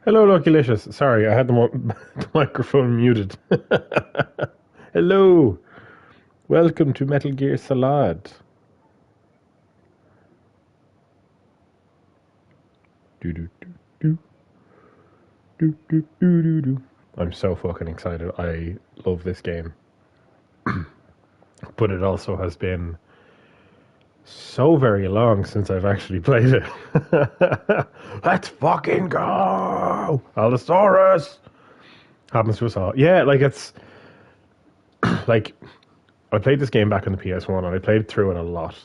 Hello, Luckulicious. Sorry, I had the microphone muted. Hello. Welcome to Metal Gear Salad. Do do do do do do do do do. I'm so fucking excited. I love this game, but it also has been so very long since I've actually played it. Let's fucking go, Allosaurus. Happens to us all. Yeah, like it's like I played this game back on the PS1 and I played through it a lot.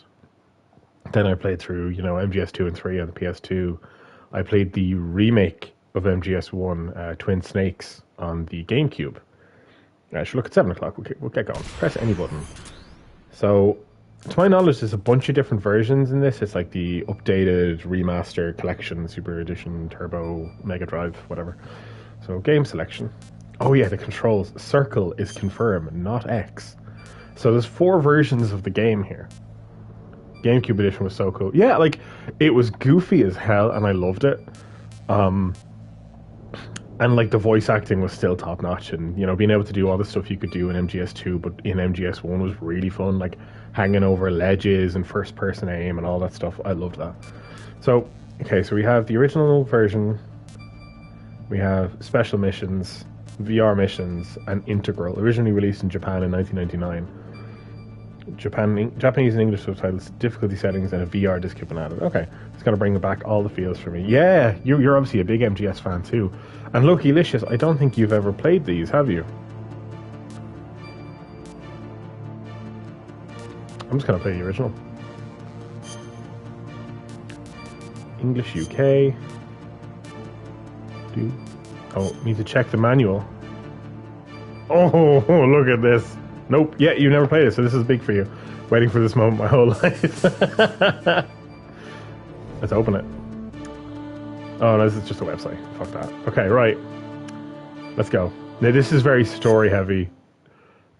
Then I played through, MGS2 and 3 on the PS2. I played the remake of MGS1, Twin Snakes, on the GameCube. Should look at 7 o'clock. We'll get going. Press any button. So, to my knowledge, there's a bunch of different versions in this. It's like the updated remaster collection, Super Edition, Turbo, Mega Drive, whatever. So, game selection. Oh yeah, the controls. Circle is confirm, not X. So there's 4 versions of the game here. GameCube edition was so cool. Yeah, like it was goofy as hell, and I loved it. And like the voice acting was still top notch, and being able to do all the stuff you could do in MGS2, but in MGS1 was really fun. Like hanging over ledges and first person aim and all that stuff. I loved that. So okay, so we have the original version. We have special missions, VR missions, and Integral. Originally released in Japan in 1999. Japanese and English subtitles, difficulty settings, and a VR disc have been added. Okay, it's going to bring back all the feels for me. Yeah, you're obviously a big MGS fan too. And Luckulicious, I don't think you've ever played these, have you? I'm just going to play the original. English UK. Oh, need to check the manual. Oh, look at this. Nope. Yeah, you never played it, so this is big for you. Waiting for this moment my whole life. Let's open it. Oh, no, this is just a website. Fuck that. Okay, right. Let's go. Now, this is very story heavy.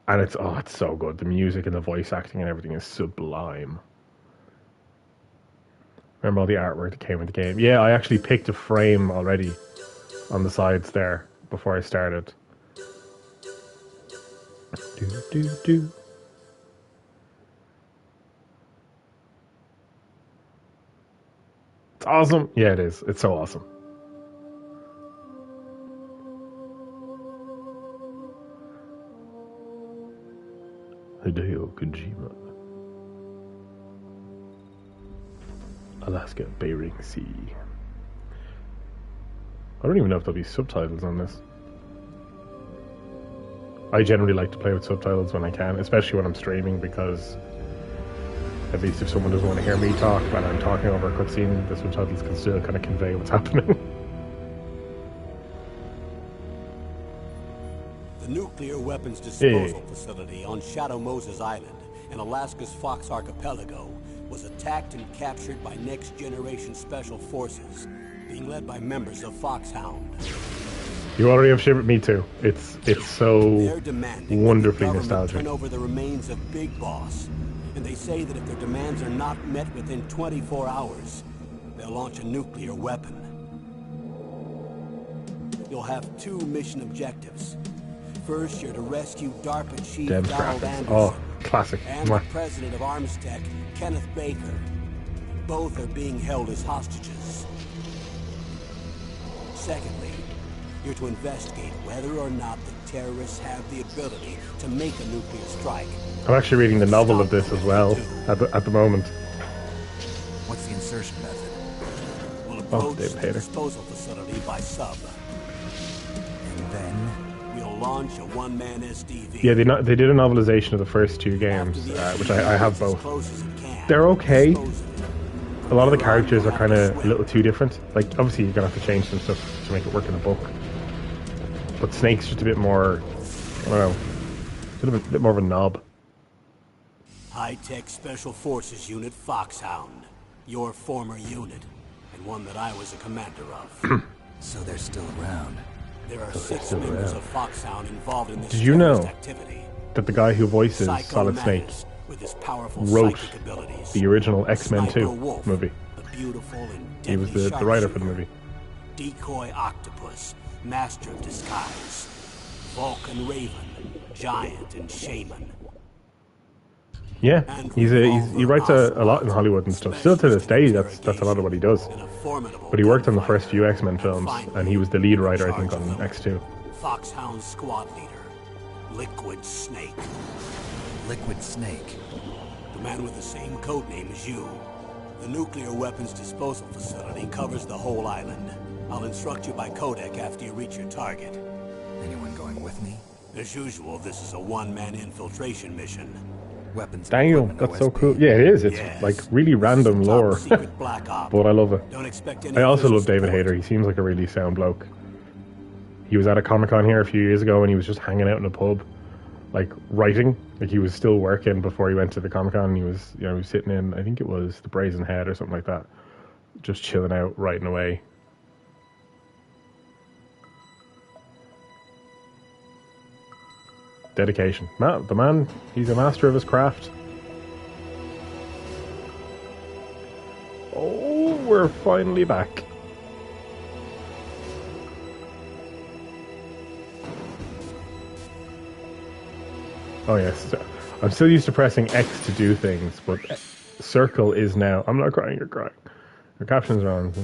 And it's so good. The music and the voice acting and everything is sublime. Remember all the artwork that came with the game? Yeah, I actually picked a frame already on the sides there before I started. Do. It's awesome. Yeah, it is. It's so awesome. Hideo Kojima. Alaska Bering Sea. I don't even know if there'll be subtitles on this. I generally like to play with subtitles when I can, especially when I'm streaming, because at least if someone doesn't want to hear me talk when I'm talking over a cutscene, the subtitles can still kind of convey what's happening. The nuclear weapons disposal facility on Shadow Moses Island in Alaska's Fox Archipelago was attacked and captured by next-generation special forces, being led by members of Foxhound. You already have shivered me too. It's so wonderfully nostalgic. Turn over the remains of Big Boss, and they say that if their demands are not met within 24 hours, they'll launch a nuclear weapon. You'll have 2 mission objectives. First, you're to rescue DARPA Chief Donald Anderson. Oh, classic. And the president of Armstech, Kenneth Baker. Both are being held as hostages. Secondly, you're to investigate whether or not the terrorists have the ability to make a nuclear strike. I'm actually reading the novel of this as well at the moment. What's the insertion method? We'll approach the disposal facility by sub. And then we'll launch a one-man SDV. Yeah, they did a novelization of the first 2 games, which I have both. They're okay. A lot of the characters are kind of a little too different. Like, obviously you're going to have to change some stuff to make it work in the book. But Snake's just a bit more, I don't know, a bit more of a knob. High-tech Special Forces Unit Foxhound. Your former unit, and one that I was a commander of. So they're still around. There are 6 members of Foxhound involved in this Did you know activity. that the guy who voices Solid Snake wrote the original X-Men 2 movie? He was the writer for the movie. Decoy Octopus, Master of Disguise, Vulcan Raven, Giant and Shaman. Yeah, he writes a lot in Hollywood and stuff. Still to this day, that's a lot of what he does. But he worked on the first few X-Men films, and he was the lead writer, I think, on X2. Foxhound Squad Leader, Liquid Snake. Liquid Snake. The man with the same codename as you. The nuclear weapons disposal facility covers the whole island. I'll instruct you by codec after you reach your target. Anyone going with me? As usual, this is a one-man infiltration mission. Weapons. Damn, that's so cool. Yeah, it is. It's like really random lore. But I love it. Don't expect any I also love official David support. Hayter. He seems like a really sound bloke. He was at a Comic-Con here a few years ago and he was just hanging out in a pub, like writing. Like he was still working before he went to the Comic-Con, and he was, he was sitting in, I think it was the Brazen Head or something like that, just chilling out, writing away. Dedication. The man, he's a master of his craft. Oh, we're finally back. Oh yes, I'm still used to pressing X to do things, but circle is now. I'm not crying, you're crying. Your caption's wrong.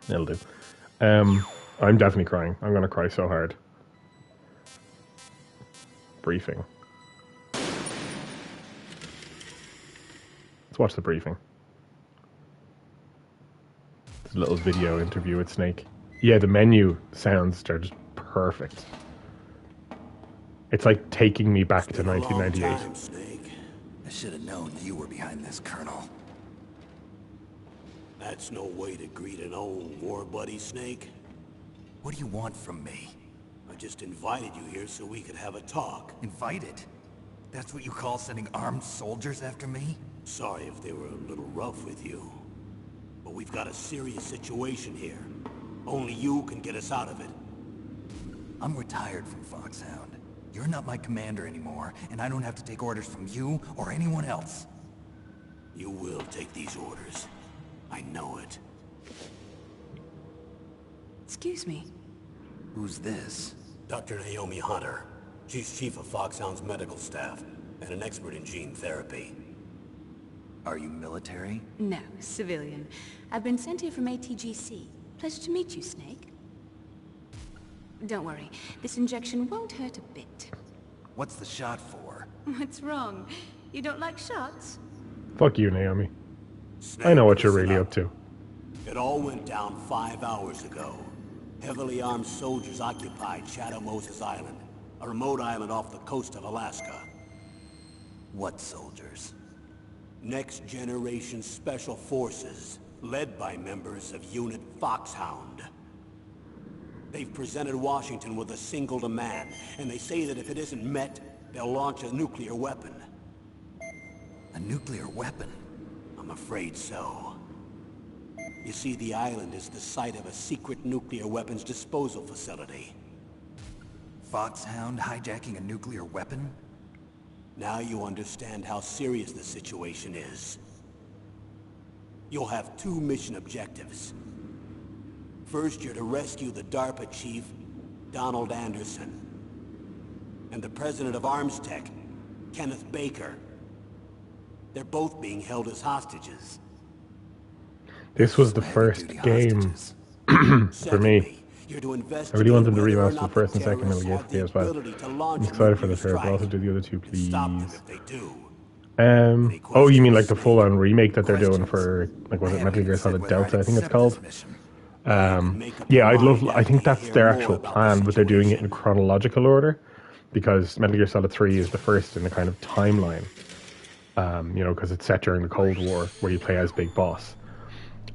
It'll do. I'm definitely crying. I'm gonna cry so hard. Briefing. Let's watch the briefing. This little video interview with Snake. Yeah, the menu sounds are just perfect. It's like taking me back to 1998. Time, Snake. I should have known you were behind this, Colonel. That's no way to greet an old war buddy, Snake. What do you want from me? I just invited you here so we could have a talk. Invited? That's what you call sending armed soldiers after me? Sorry if they were a little rough with you. But we've got a serious situation here. Only you can get us out of it. I'm retired from Foxhound. You're not my commander anymore, and I don't have to take orders from you or anyone else. You will take these orders. I know it. Excuse me. Who's this? Dr. Naomi Hunter. She's chief of Foxhound's medical staff and an expert in gene therapy. Are you military? No, civilian. I've been sent here from ATGC. Pleasure to meet you, Snake. Don't worry, this injection won't hurt a bit. What's the shot for? What's wrong? You don't like shots? Fuck you, Naomi. Snake, I know what you're listen really up. up to. It all went down 5 hours ago. Heavily armed soldiers occupied Shadow Moses Island, a remote island off the coast of Alaska. What soldiers? Next Generation Special Forces, led by members of Unit Foxhound. They've presented Washington with a single demand, and they say that if it isn't met, they'll launch a nuclear weapon. A nuclear weapon? I'm afraid so. You see, the island is the site of a secret nuclear weapons disposal facility. Foxhound hijacking a nuclear weapon? Now you understand how serious the situation is. You'll have 2 mission objectives. First, you're to rescue the DARPA chief, Donald Anderson, and the president of Armstech, Kenneth Baker. They're both being held as hostages. This was the first game for me. You're to I really investigate wanted to whether or remaster the not first and second Metal terrorists Gear have for the PS5. ability to launch I'm excited for the nuclear third, but also strike do the other two, and please. stop them if they do. Oh, you mean like the full-on remake that they're doing for, like, was it Metal Gear Solid Delta, I think it's called? Yeah, I think that's their actual plan, but they're doing it in chronological order, because Metal Gear Solid 3 is the first in the kind of timeline, because it's set during the Cold War, where you play as Big Boss.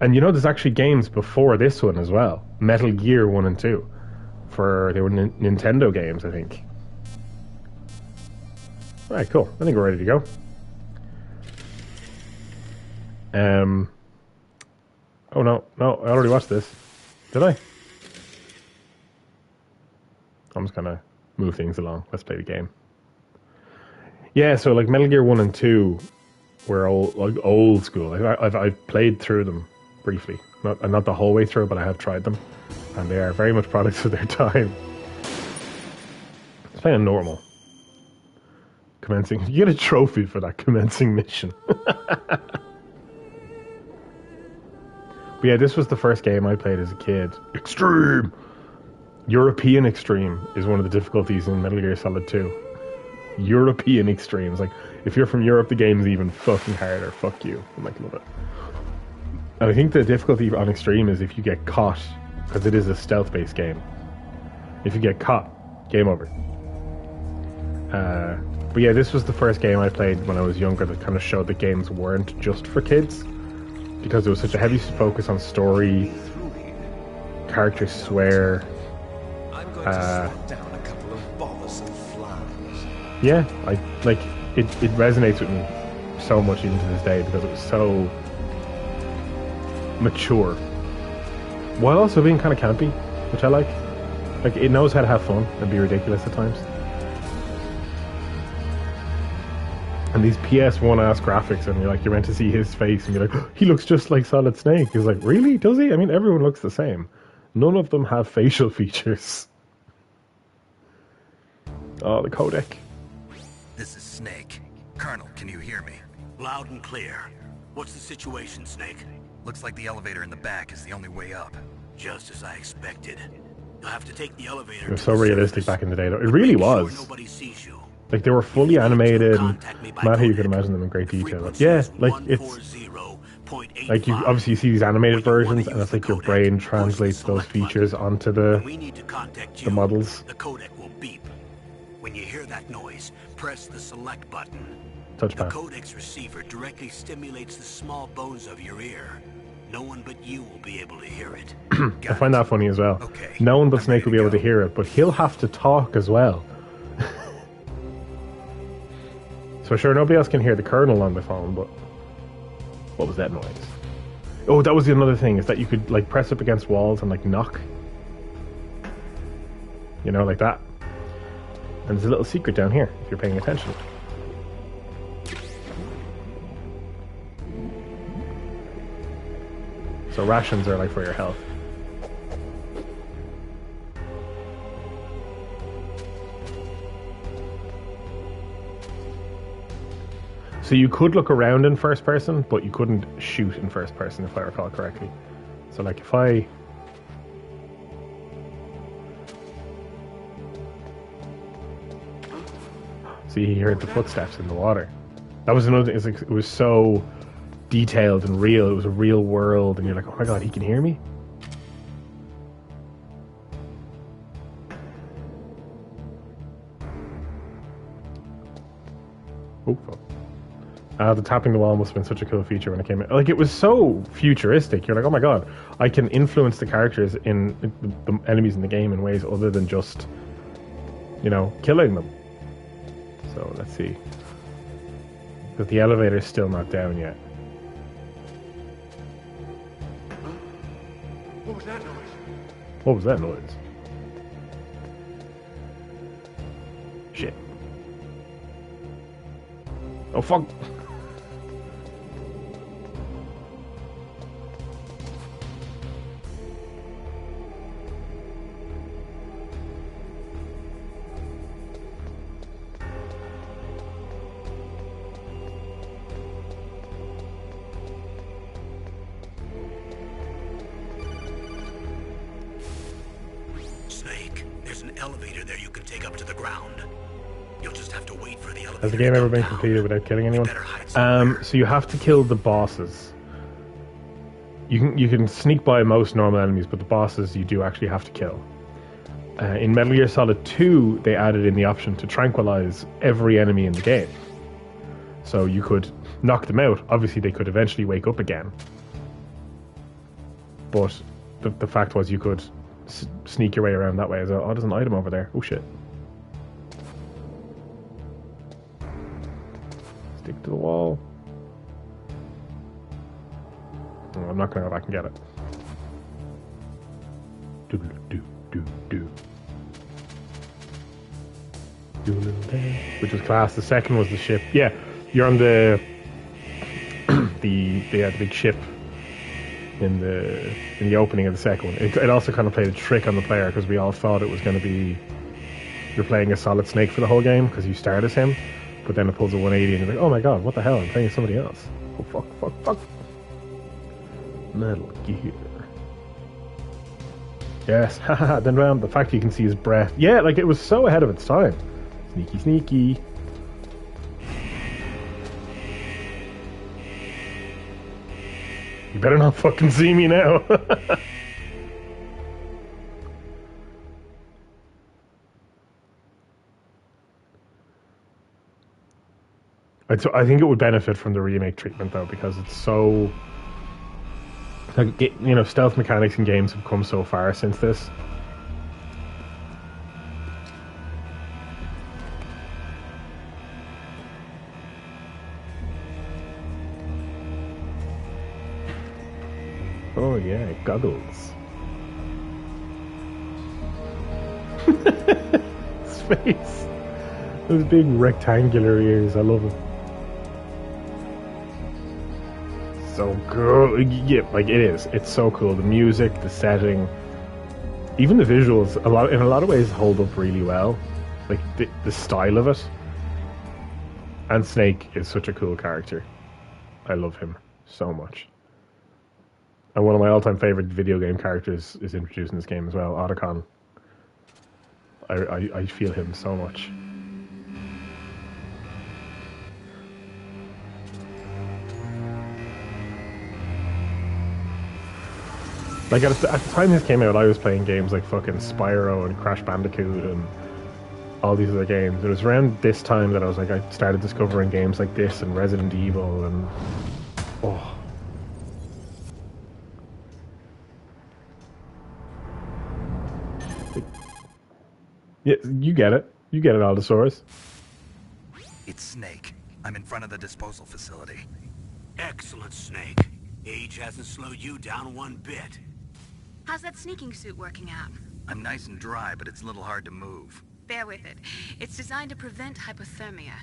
And there's actually games before this one as well, Metal Gear 1 and 2, they were Nintendo games, I think. Alright, cool. I think we're ready to go. Oh no, I already watched this. Did I? I'm just gonna move things along. Let's play the game. Yeah, so like Metal Gear 1 and 2 were old school. I've played through them briefly. Not the whole way through, but I have tried them. And they are very much products of their time. It's playing normal. Commencing. You get a trophy for that commencing mission. But yeah, this was the first game I played as a kid. Extreme! European Extreme is one of the difficulties in Metal Gear Solid 2. European Extreme. It's like, if you're from Europe, the game's even fucking harder. Fuck you. I might love it. And I think the difficulty on Extreme is if you get caught, because it is a stealth-based game. If you get caught, game over. But yeah, this was the first game I played when I was younger that kind of showed that games weren't just for kids. Because there was such a heavy focus on story, characters swear. I'm going to slap down a couple of bothersome flies. Yeah, it resonates with me so much even to this day because it was so mature, while also being kind of campy, which I like. Like, it knows how to have fun and be ridiculous at times. And these PS1 ass graphics, and you're meant to see his face and be like, oh, he looks just like Solid Snake. He's like, really? Does he? I mean, everyone looks the same. None of them have facial features. Oh, the codec. This is Snake. Colonel, can you hear me? Loud and clear. What's the situation, Snake? Looks like the elevator in the back is the only way up. Just as I expected. You'll have to take the elevator. It was so realistic back in the day, though. It really was. Sure nobody sees you. Like, they were fully animated. Not how you could imagine them in great detail. Yeah, like, it's... Like, you obviously see these animated versions, and it's like your brain translates those features onto the models. The codec will beep. When you hear that noise, press the select button. Touchpad. The codec's receiver directly stimulates the small bones of your ear. No one but you will be able to hear it. I find that funny as well. Okay, No one but Snake will be able to hear it, but he'll have to talk as well. So sure, nobody else can hear the Colonel on the phone, but... What was that noise? Oh, that was another thing, is that you could, like, press up against walls and, like, knock. You know, like that. And there's a little secret down here, if you're paying attention. So rations are, like, for your health. So you could look around in first person, but you couldn't shoot in first person, if I recall correctly. So, like, if I... See, he heard the footsteps in the water. That was another thing. It was so detailed and real. It was a real world, and you're like, oh my god, he can hear me? Oh, fuck. The tapping the wall must have been such a cool feature when it came in. Like, it was so futuristic. You're like, oh my god, I can influence the characters in the enemies in the game in ways other than just, you know, killing them. So, let's see. Because the elevator's still not down yet. What was that noise? What was that noise? Shit. Oh, fuck. Snake, there's an elevator there you can take up to the ground. You'll just have to wait for the elevator. Has the game ever been completed without killing anyone? So you have to kill the bosses. You can sneak by most normal enemies, but the bosses you do actually have to kill. In Metal Gear Solid 2, they added in the option to tranquilize every enemy in the game. So you could knock them out. Obviously, they could eventually wake up again. But the fact was you could sneak your way around that way as well. Oh, there's an item over there. Oh, shit. Stick to the wall. Oh, I'm not going to go back and get it. Which was class. The second was the ship. Yeah, you're on the the big ship in the opening of the second one. It also kind of played a trick on the player because we all thought it was going to be you're playing as Solid Snake for the whole game because you start as him, but then it pulls a 180 and you're like, oh my god, what the hell? I'm playing as somebody else. Oh fuck. Metal Gear. Yes, haha. Then around the fact you can see his breath. Yeah, like it was so ahead of its time. Sneaky. You better not fucking see me now. I think it would benefit from the remake treatment though, because it's so like stealth mechanics in games have come so far since this. Oh yeah, goggles. His face. Those big rectangular ears, I love it. So cool. Yeah, like it is. It's so cool. The music, the setting, even the visuals, in a lot of ways hold up really well. Like the style of it. And Snake is such a cool character. I love him so much. And one of my all-time favorite video game characters is introduced in this game as well, Otacon. I feel him so much. Like at the time this came out, I was playing games like fucking Spyro and Crash Bandicoot and all these other games. It was around this time that I started discovering games like this and Resident Evil and oh. Yeah, you get it. You get it, Allosaurus. It's Snake. I'm in front of the disposal facility. Excellent, Snake. Age hasn't slowed you down one bit. How's that sneaking suit working out? I'm nice and dry, but it's a little hard to move. Bear with it. It's designed to prevent hypothermia.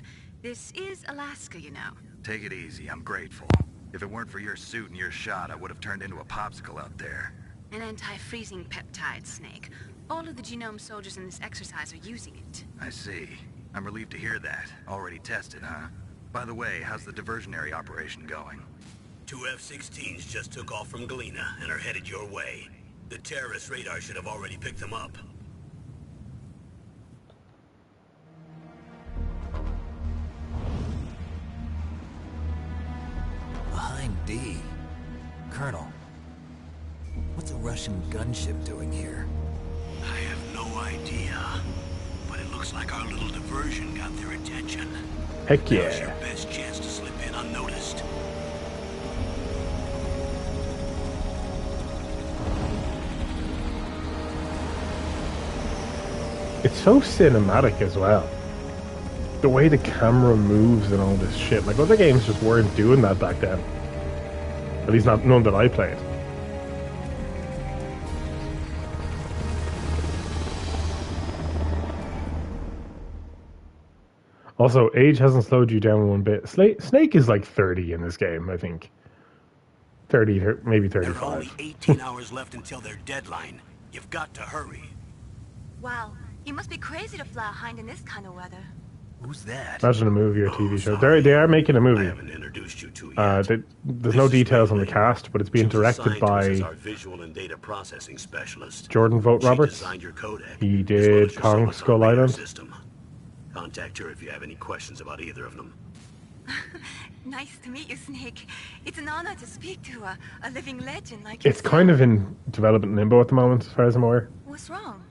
This is Alaska, you know. Take it easy, I'm grateful. If it weren't for your suit and your shot, I would have turned into a popsicle out there. An anti-freezing peptide, Snake. All of the genome soldiers in this exercise are using it. I see. I'm relieved to hear that. Already tested, huh? By the way, how's the diversionary operation going? 2 F-16s just took off from Galena and are headed your way. The terrorist radar should have already picked them up. Behind D. Colonel, what's a Russian gunship doing here? I have no idea, but it looks like our little diversion got their attention. Heck yeah. Now's your best chance to slip in unnoticed. It's so cinematic as well. The way the camera moves and all this shit. Like other games just weren't doing that back then. At least not none that I played. Also, age hasn't slowed you down one bit. Snake is like 30 in this game, I think. 30, maybe 35. There are only 18 hours left until their deadline. You've got to hurry. Wow, you must be crazy to fly a hind in this kind of weather. Who's that? Imagine a movie or TV show. Sorry. They are making a I movie. haven't introduced you to yet. There's no details on the cast, but it's being She was directed assigned to us as by our visual and data processing specialist. Jordan Vogt She Roberts. designed your codec, He as well did as your Kong Soliton Skull radar Island. System. Contact her if you have any questions about either of them. Nice to meet you, Snake. It's an honor to speak to a living legend like you. It's kind of in development limbo at the moment, as far as I'm aware. What's wrong?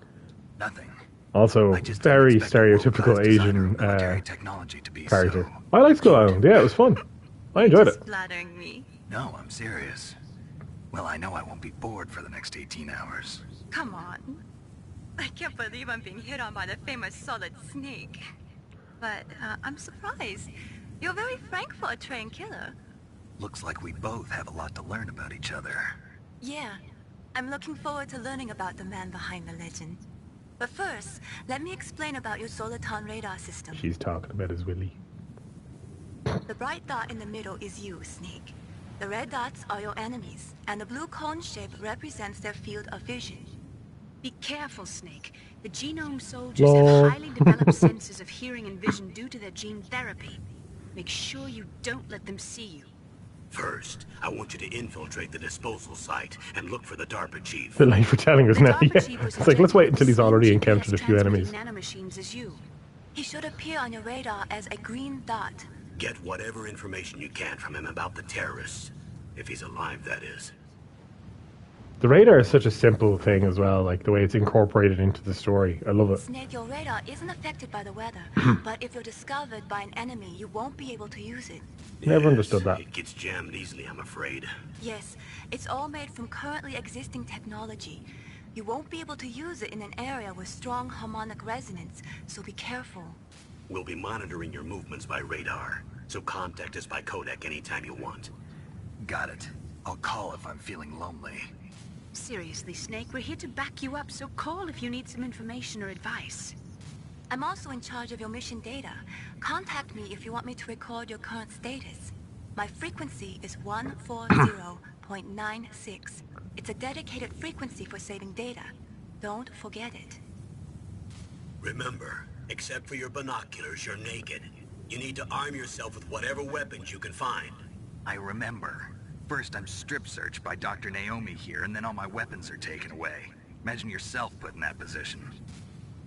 Nothing. Also, I just very didn't expect a stereotypical world-class designer Asian of military technology to be character. so... I like Skull Island. Yeah, it was fun. I enjoyed it. Just flattering me. No, I'm serious. Well, I know I won't be bored for the next 18 hours. Come on. I can't believe I'm being hit on by the famous Solid Snake. But I'm surprised. You're very frank for a trained killer. Looks like we both have a lot to learn about each other. Yeah. I'm looking forward to learning about the man behind the legend. But first, let me explain about your Soliton radar system. She's talking about his Willy. The bright dot in the middle is you, Snake. The red dots are your enemies, and the blue cone shape represents their field of vision. Be careful, Snake. The genome soldiers Lol. have highly developed senses of hearing and vision due to their gene therapy. Make sure you don't let them see you. First, I want you to infiltrate the disposal site and look for the DARPA chief. Bit late for telling us The now. DARPA Yeah. chief was It's like, let's wait until he's already GPS encountered a few enemies. transmitting nanomachines as you. He should appear on your radar as a green dot. Get whatever information you can from him about the terrorists. If he's alive, that is. The radar is such a simple thing as well, like the way it's incorporated into the story. I love it. Snake, your radar isn't affected by the weather, but if you're discovered by an enemy, you won't be able to use it. Never understood that. It gets jammed easily, I'm afraid. Yes, it's all made from currently existing technology. You won't be able to use it in an area with strong harmonic resonance, so be careful. We'll be monitoring your movements by radar, so contact us by codec anytime you want. Got it. I'll call if I'm feeling lonely. Seriously, Snake, we're here to back you up, so call if you need some information or advice. I'm also in charge of your mission data. Contact me if you want me to record your current status. My frequency is 140.96. It's a dedicated frequency for saving data. Don't forget it. Remember, except for your binoculars, you're naked. You need to arm yourself with whatever weapons you can find. I remember. First, I'm strip searched by Dr. Naomi here, and then all my weapons are taken away. Imagine yourself put in that position.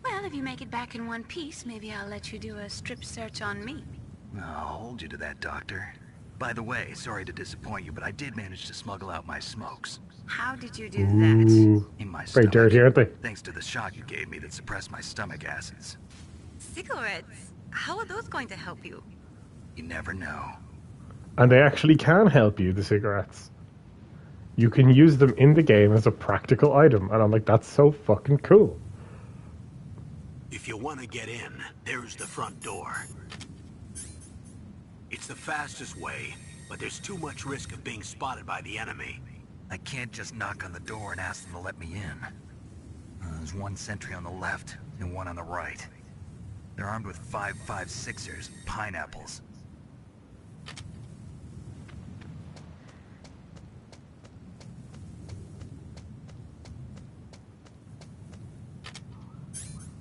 Well, if you make it back in one piece, maybe I'll let you do a strip search on me. I'll hold you to that, Doctor. By the way, sorry to disappoint you, but I did manage to smuggle out my smokes. How did you do that? Ooh. In my Very stomach. dirty, aren't they? Thanks to the shot you gave me that suppressed my stomach acids. Cigarettes? How are those going to help you? You never know. And they actually can help you, the cigarettes. You can use them in the game as a practical item. And I'm like, that's so fucking cool. If you want to get in, there's the front door. It's the fastest way, but there's too much risk of being spotted by the enemy. I can't just knock on the door and ask them to let me in. There's one sentry on the left and one on the right. They're armed with 5.56ers, pineapples.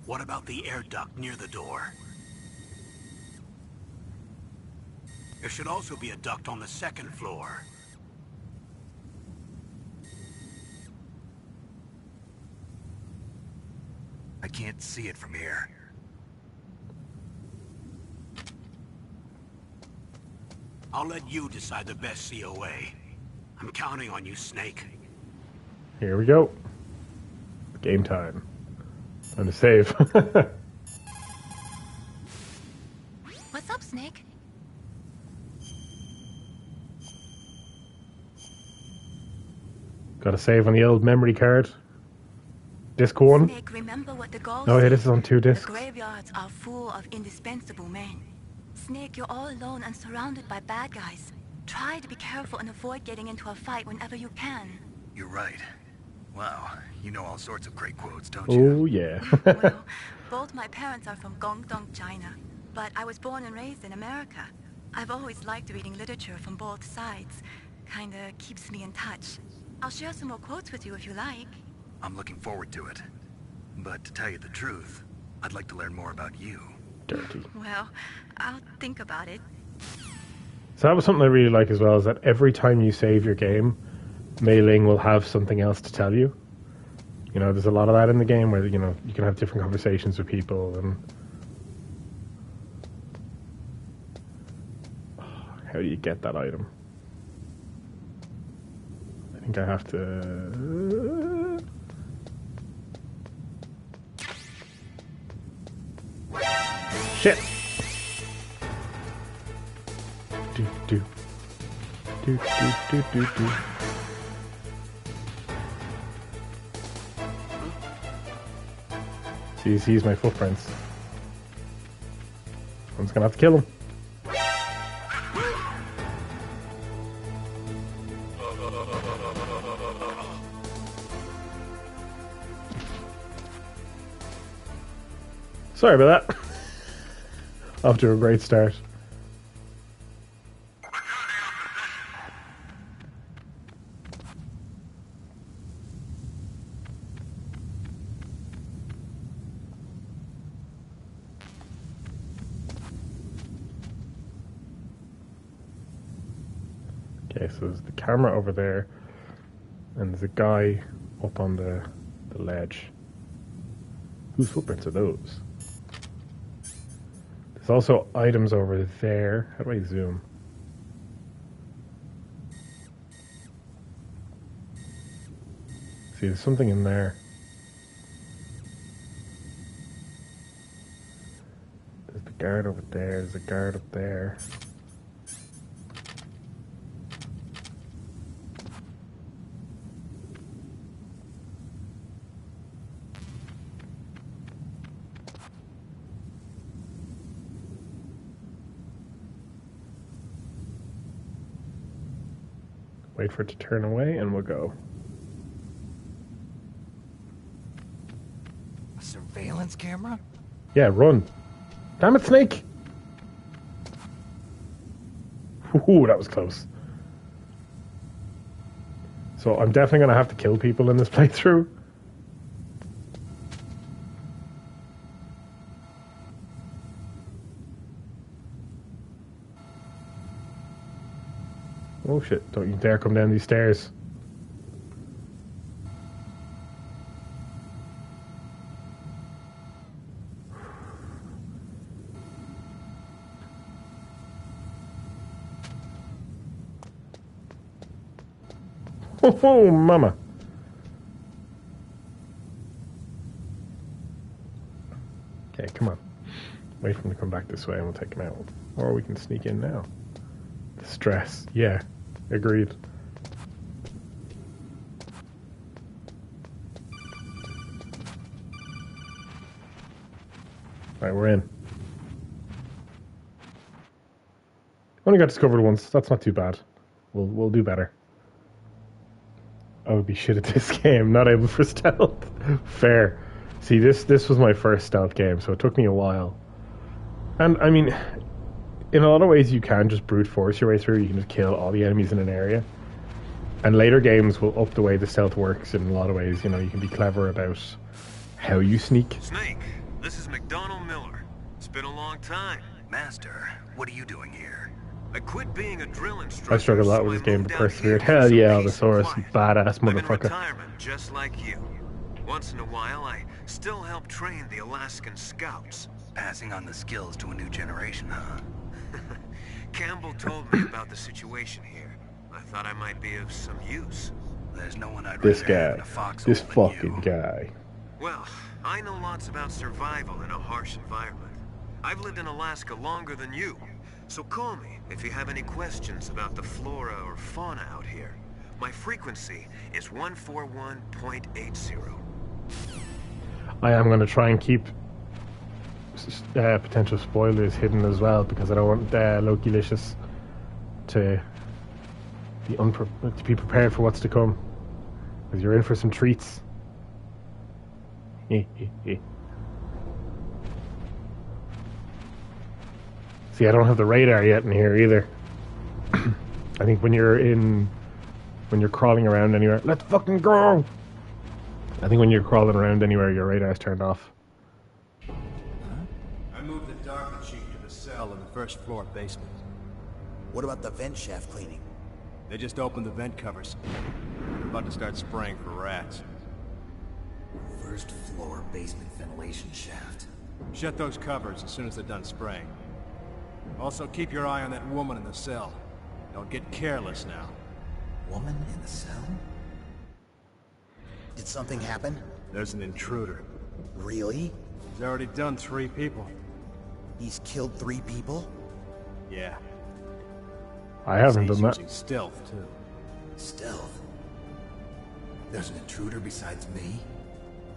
What about the air duct near the door? There should also be a duct on the second floor. I can't see it from here. I'll let you decide the best COA. I'm counting on you, Snake. Here we go. Game time. And a save. What's up, Snake? Got a save on the old memory card. Disc 1. Snake, remember what the goal Oh yeah, says. this is on 2 The discs. graveyards are full of indispensable men. Snake, you're all alone and surrounded by bad guys. Try to be careful and avoid getting into a fight whenever you can. You're right. Wow, you know all sorts of great quotes, don't you? Oh yeah. Well, both my parents are from Guangdong, China, but I was born and raised in America. I've always liked reading literature from both sides. Kinda keeps me in touch. I'll share some more quotes with you if you like. I'm looking forward to it. But to tell you the truth, I'd like to learn more about you. Dirty. Well, I'll think about it. So that was something I really like as well, is that every time you save your game, Mei Ling will have something else to tell you. You know, there's a lot of that in the game where, you know, you can have different conversations with people and... How do you get that item? I think I have to... Shit! Do, do. Do, do, do, do, do. See, he sees my footprints. I'm just gonna have to kill him. Sorry about that. Off to a great start. Okay, so there's the camera over there, and there's a guy up on the ledge. Whose footprints are those? There's also items over there. How do I zoom? See, there's something in there. There's the guard over there. There's a guard up there. Wait for it to turn away and we'll go. A surveillance camera? Yeah, run. Damn it, Snake! Ooh, that was close. So I'm definitely going to have to kill people in this playthrough. Oh shit, don't you dare come down these stairs. Oh, mama. Okay, come on. Wait for him to come back this way and we'll take him out. Or we can sneak in now. The stress. Yeah, agreed. Alright, we're in. Only got discovered once. That's not too bad. We'll do better. I would be shit at this game, not able for stealth. Fair. See, this was my first stealth game, so it took me a while. And, I mean, in a lot of ways you can just brute force your way through. You can just kill all the enemies in an area. And later games will up the way the stealth works in a lot of ways. You know, you can be clever about how you sneak. Snake, this is McDonald Miller. It's been a long time. Master, what are you doing here? I quit being a drill instructor. I struggled a lot so with I this game, moved but out persevered. here Hell for yeah, some peace and Allosaurus, quiet. badass I'm in motherfucker. retirement, just like you. Once in a while, I still help train the Alaskan Scouts. Passing on the skills to a new generation, huh? Campbell told me about the situation here. I thought I might be of some use. There's no one I'd This rather have guy. in a foxhole This than fucking you. guy. Well, I know lots about survival in a harsh environment. I've lived in Alaska longer than you. So call me if you have any questions about the flora or fauna out here. My frequency is 141.80. I am going to try and keep potential spoilers hidden as well, because I don't want Loki-licious to be prepared for what's to come. Because you're in for some treats. See, I don't have the radar yet in here either. I think when you're crawling around anywhere, let's fucking go! I think when you're crawling around anywhere, your radar's turned off. I moved the Dark Chief to the cell in the first floor basement. What about the vent shaft cleaning? They just opened the vent covers. They're about to start spraying for rats. First floor basement ventilation shaft. Shut those covers as soon as they're done spraying. Also, keep your eye on that woman in the cell. Don't get careless now. Woman in the cell? Did something happen? There's an intruder. Really? He's already done 3 people. He's killed 3 people? Yeah. I haven't He's done that. using stealth, too. Stealth? There's an intruder besides me?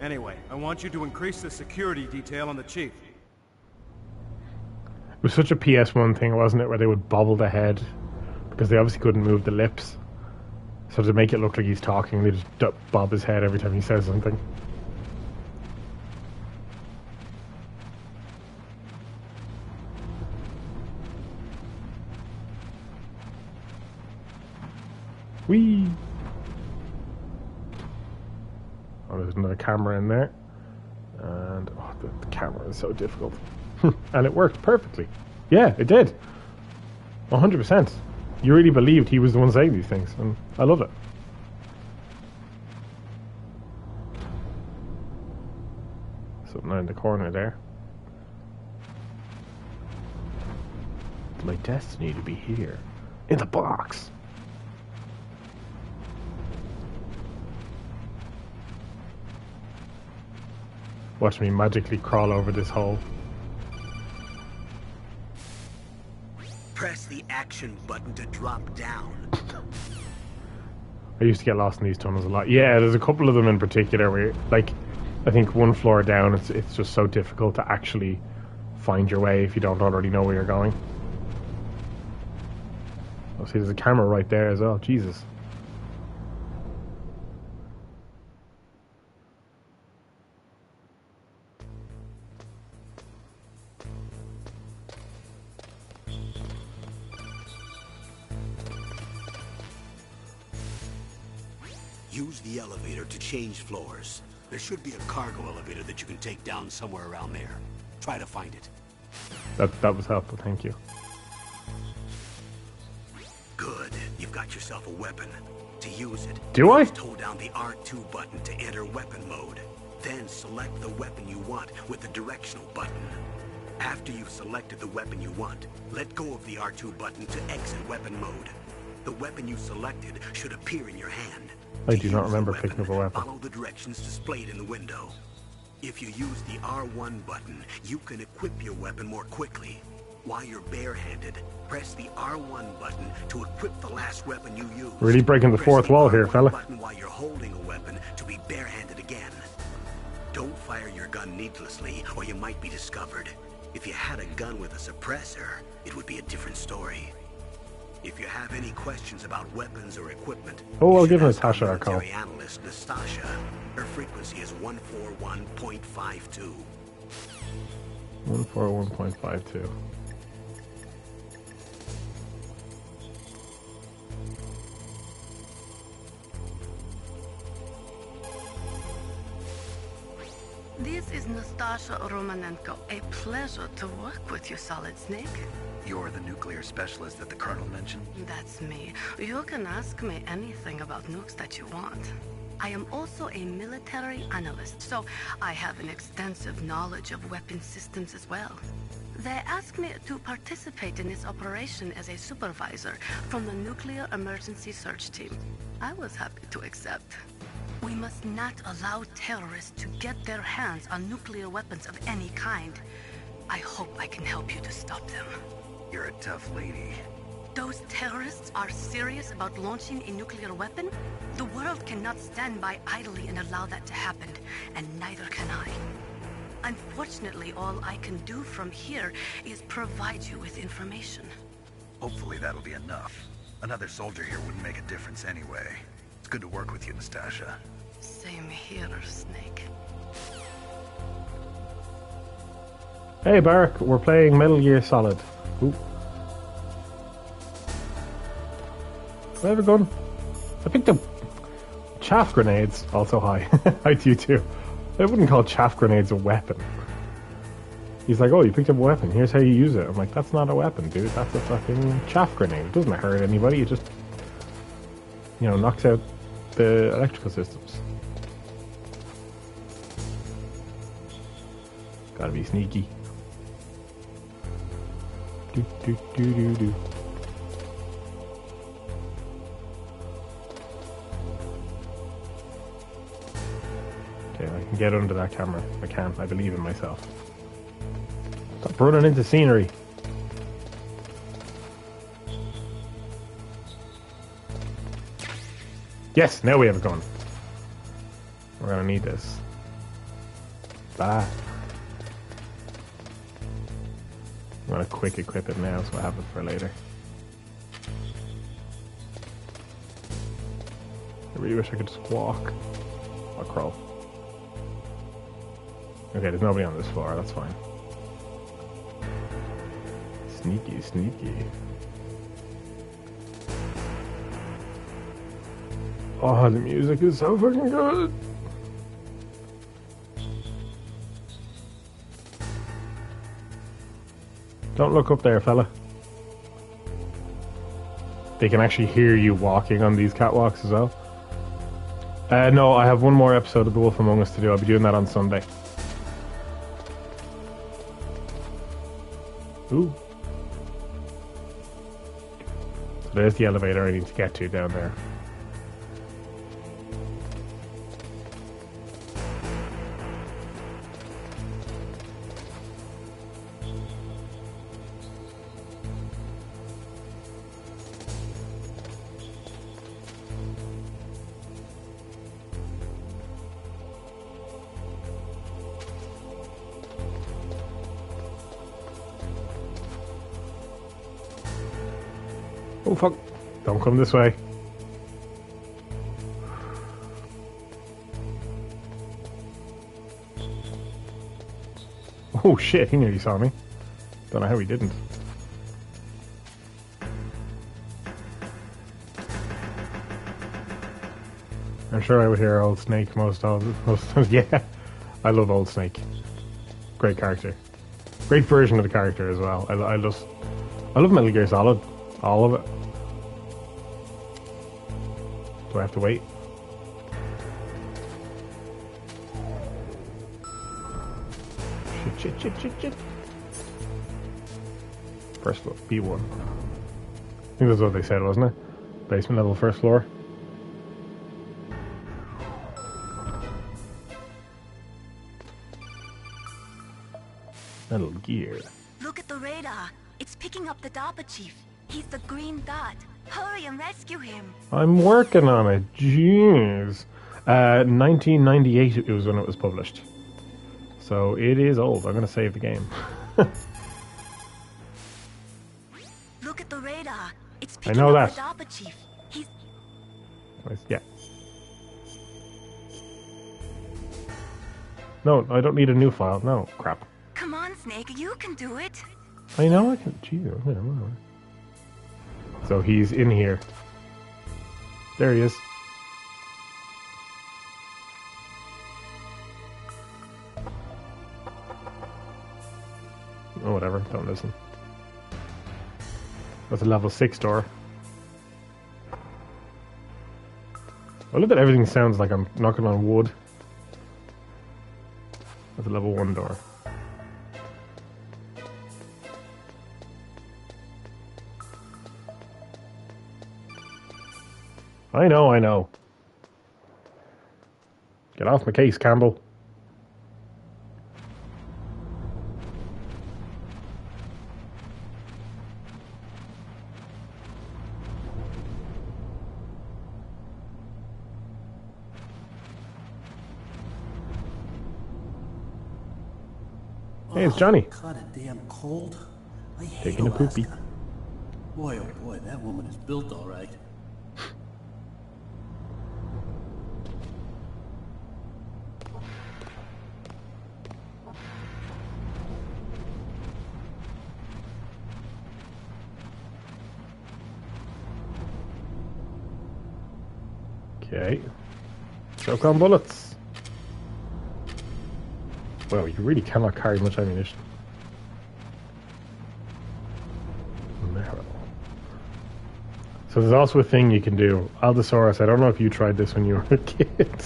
Anyway, I want you to increase the security detail on the Chief. It was such a PS1 thing, wasn't it, where they would bobble the head because they obviously couldn't move the lips. So to make it look like he's talking, they just bob his head every time he says something. Whee! Oh, there's another camera in there. And oh, the camera is so difficult. And it worked perfectly. Yeah, it did. 100%. You really believed he was the one saying these things, and I love it. Something in the corner there. It's my destiny to be here. In the box! Watch me magically crawl over this hole. Press the action button to drop down. I used to get lost in these tunnels a lot. Yeah, there's a couple of them in particular where, like, I think one floor down, it's just so difficult to actually find your way if you don't already know where you're going. Oh, see, there's a camera right there as well. Jesus. Use the elevator to change floors. There should be a cargo elevator that you can take down somewhere around there. Try to find it. That was helpful, thank you. Good. You've got yourself a weapon. To use it, Do I? first hold down the R2 button to enter weapon mode. Then select the weapon you want with the directional button. After you've selected the weapon you want, let go of the R2 button to exit weapon mode. The weapon you selected should appear in your hand. I To do not use the remember picking up a weapon. Follow the directions displayed in the window. If you use the R1 button, you can equip your weapon more quickly. While you're barehanded, press the R1 button to equip the last weapon you use. Really breaking the Press fourth wall here, R1 fella. button while you're holding a weapon to be barehanded again. Don't fire your gun needlessly, or you might be discovered. If you had a gun with a suppressor, it would be a different story. If you have any questions about weapons or equipment, Oh, you I'll should give ask Natasha our a call. military analyst, Nastasha. Her frequency is 141.52. 141.52. This is Nastasha Romanenko. A pleasure to work with you, Solid Snake. You're the nuclear specialist that the Colonel mentioned? That's me. You can ask me anything about nukes that you want. I am also a military analyst, so I have an extensive knowledge of weapon systems as well. They asked me to participate in this operation as a supervisor from the Nuclear Emergency Search Team. I was happy to accept. We must not allow terrorists to get their hands on nuclear weapons of any kind. I hope I can help you to stop them. You're a tough lady. Those terrorists are serious about launching a nuclear weapon? The world cannot stand by idly and allow that to happen, and neither can I. Unfortunately, all I can do from here is provide you with information. Hopefully that'll be enough. Another soldier here wouldn't make a difference anyway. It's good to work with you, Nastasha. Same here, Snake. Hey, Barak, we're playing Metal Gear Solid. Ooh. Do I have a gun? I picked up chaff grenades. Also high. Hi to you too. I wouldn't call chaff grenades a weapon. He's like, oh, you picked up a weapon. Here's how you use it. I'm like, that's not a weapon, dude. That's a fucking chaff grenade. It doesn't hurt anybody. It just, you know, knocks out the electrical systems. Gotta be sneaky. Do do do do do. Okay, I can get under that camera. I can. I believe in myself. Stop running into scenery. Yes, now we have a gun. We're gonna need this. Bye. I'm gonna quick equip it now so I have it for later. I really wish I could squawk. I'll crawl. Okay, there's nobody on this floor, that's fine. Sneaky, sneaky. Oh, the music is so fucking good! Don't look up there, fella. they can actually hear you walking on these catwalks as well. No, I have one more episode of The Wolf Among Us to do. I'll be doing that on Sunday. Ooh. So there's the elevator I need to get to down there. Oh fuck, don't come this way. Oh shit, he nearly saw me. Don't know how he didn't. I'm sure I would hear Old Snake most yeah, I love Old Snake. Great character. Great version of the character as well. I love Metal Gear Solid. All of it. Do I have to wait? Shit. First floor, B1. I think that's what they said, wasn't it? Basement level, first floor. Metal Gear. Look at the radar. It's picking up the DARPA chief. He's the green dot. Hurry and rescue him. I'm working on it. Jeez. 1998 it was when it was published. So it is old. I'm going to save the game. Look at the radar. It's I picking know up that. the DARPA chief. He's... Yeah. No, I don't need a new file. No, crap. Come on, Snake. You can do it. I know I can. Jeez. So he's in here. There he is. Oh, whatever. Don't listen. That's a level 6 door. I love that everything sounds like I'm knocking on wood. That's a level 1 door. I know. Get off my case, Campbell. Hey, it's Johnny. Kinda damn cold. I hate Taking a poopy. Alaska. Boy, oh boy, that woman is built all right. Okay. Choke on bullets. Well, you really cannot carry much ammunition. Marrow. So there's also a thing you can do. Aldosaurus, I don't know if you tried this when you were a kid.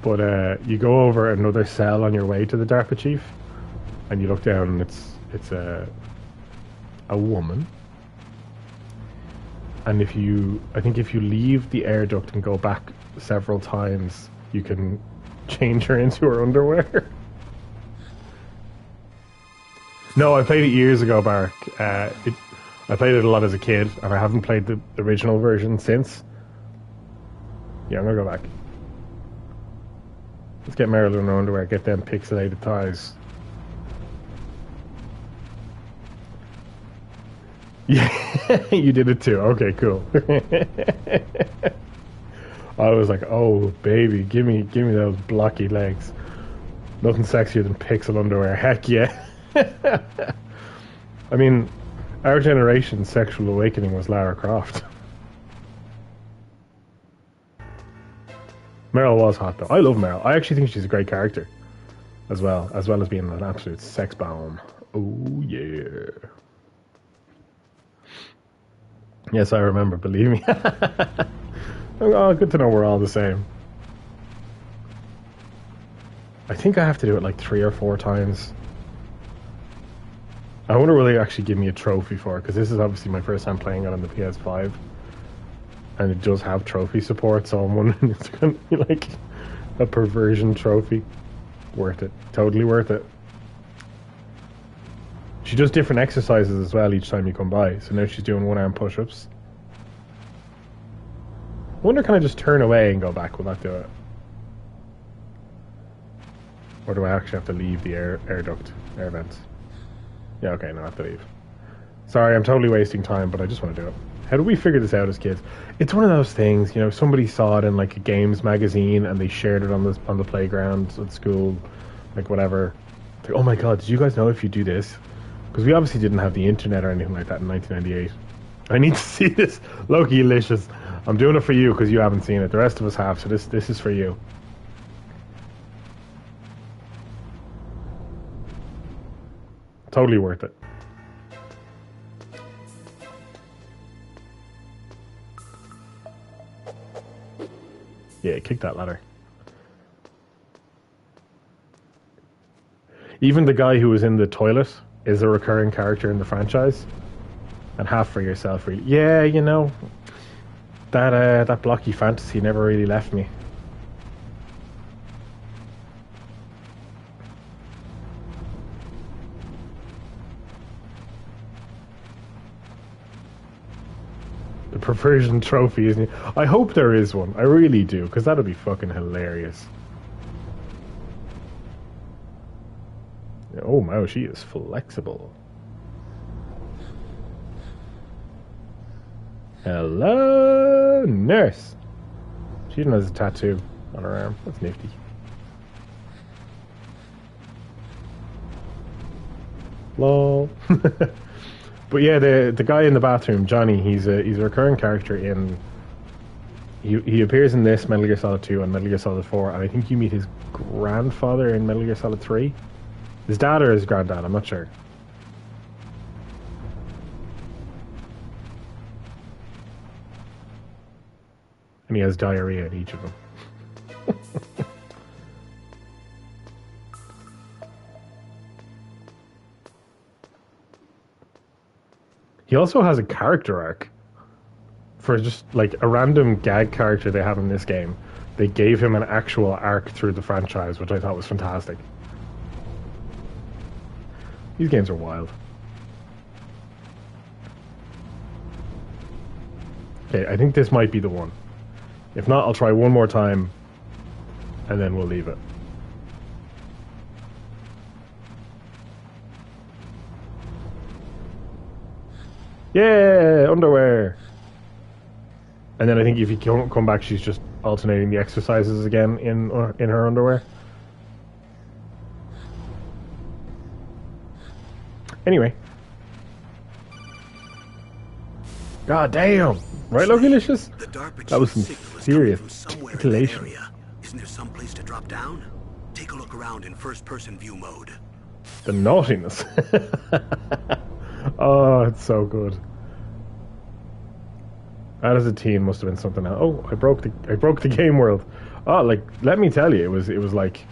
But you go over another cell on your way to the DARPA chief. And you look down and it's a woman. And I think if you leave the air duct and go back several times, you can change her into her underwear. No, I played it years ago, Bark. I played it a lot as a kid, and I haven't played the original version since. Yeah, I'm gonna go back. Let's get Marilyn in her underwear, get them pixelated thighs. Yeah, you did it too. Okay, cool. I was like, oh baby, give me those blocky legs. Nothing sexier than pixel underwear. Heck yeah. I mean, our generation's sexual awakening was Lara Croft. Meryl was hot though. I love Meryl. I actually think she's a great character, as well as being an absolute sex bomb. Oh yeah. Yes, I remember, believe me. Oh, good to know we're all the same. I think I have to do it like 3 or 4 times. I wonder will they actually give me a trophy for it, because this is obviously my first time playing it on the PS5. And it does have trophy support, so I'm wondering if it's going to be like a perversion trophy. Worth it. Totally worth it. She does different exercises as well each time you come by. So now she's doing 1-arm push-ups. I wonder, can I just turn away and go back? Will that do it? Or do I actually have to leave the air vents? Yeah, okay, no, I have to leave. Sorry, I'm totally wasting time, but I just want to do it. How do we figure this out as kids? It's one of those things, you know, somebody saw it in like a games magazine and they shared it on the playground at school, like whatever. It's like, oh my god, did you guys know if you do this? Because we obviously didn't have the internet or anything like that in 1998. I need to see this. Loki-licious. I'm doing it for you because you haven't seen it. The rest of us have, so this is for you. Totally worth it. Yeah, kick that ladder. Even the guy who was in the toilet is a recurring character in the franchise. And half for yourself, really. Yeah, you know, that blocky fantasy never really left me. The perversion trophy, isn't it? I hope there is one. I really do, because that'll be fucking hilarious. Oh, wow, she is flexible. Hello, nurse. She even has a tattoo on her arm. That's nifty. Lol. But yeah, the guy in the bathroom, Johnny, he's a recurring character in. He appears in this Metal Gear Solid 2 and Metal Gear Solid 4, and I think you meet his grandfather in Metal Gear Solid 3. His dad or his granddad, I'm not sure. And he has diarrhea in each of them. He also has a character arc. For just like a random gag character they have in this game, they gave him an actual arc through the franchise, which I thought was fantastic. These games are wild. Okay, I think this might be the one. If not, I'll try one more time, and then we'll leave it. Yeah, underwear! And then I think if you come back, she's just alternating the exercises again in her underwear. Anyway. God damn! Right, Loki-licious? That was some serious titillation. Isn't there some place to drop down? Take a look around in first-person view mode. The naughtiness. Oh, it's so good. That as a teen must have been something else. Oh, I broke the game world. Oh, like, let me tell you, it was like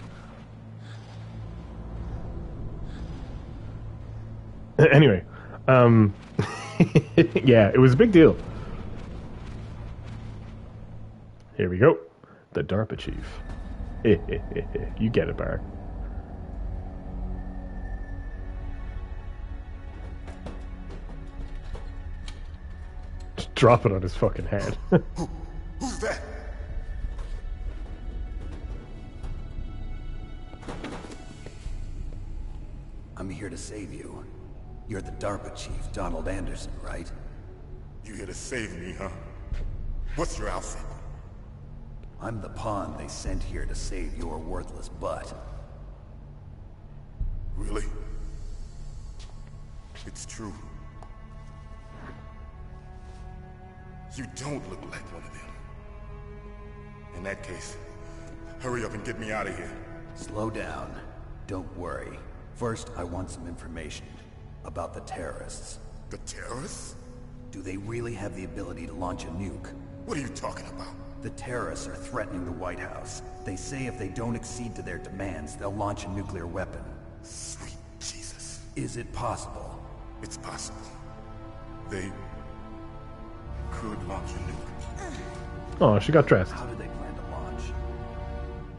anyway, yeah, it was a big deal. Here we go. The DARPA chief. You get it, Bar. Just drop it on his fucking head. Who's that? I'm here to save you. You're the DARPA chief, Donald Anderson, right? You here to save me, huh? What's your outfit? I'm the pawn they sent here to save your worthless butt. Really? It's true. You don't look like one of them. In that case, hurry up and get me out of here. Slow down. Don't worry. First, I want some information about the terrorists. The terrorists? Do they really have the ability to launch a nuke? What are you talking about? The terrorists are threatening the White House. They say if they don't accede to their demands, they'll launch a nuclear weapon. Sweet Jesus. Is it possible? It's possible. They could launch a nuke. Oh, she got dressed. How do they plan to launch?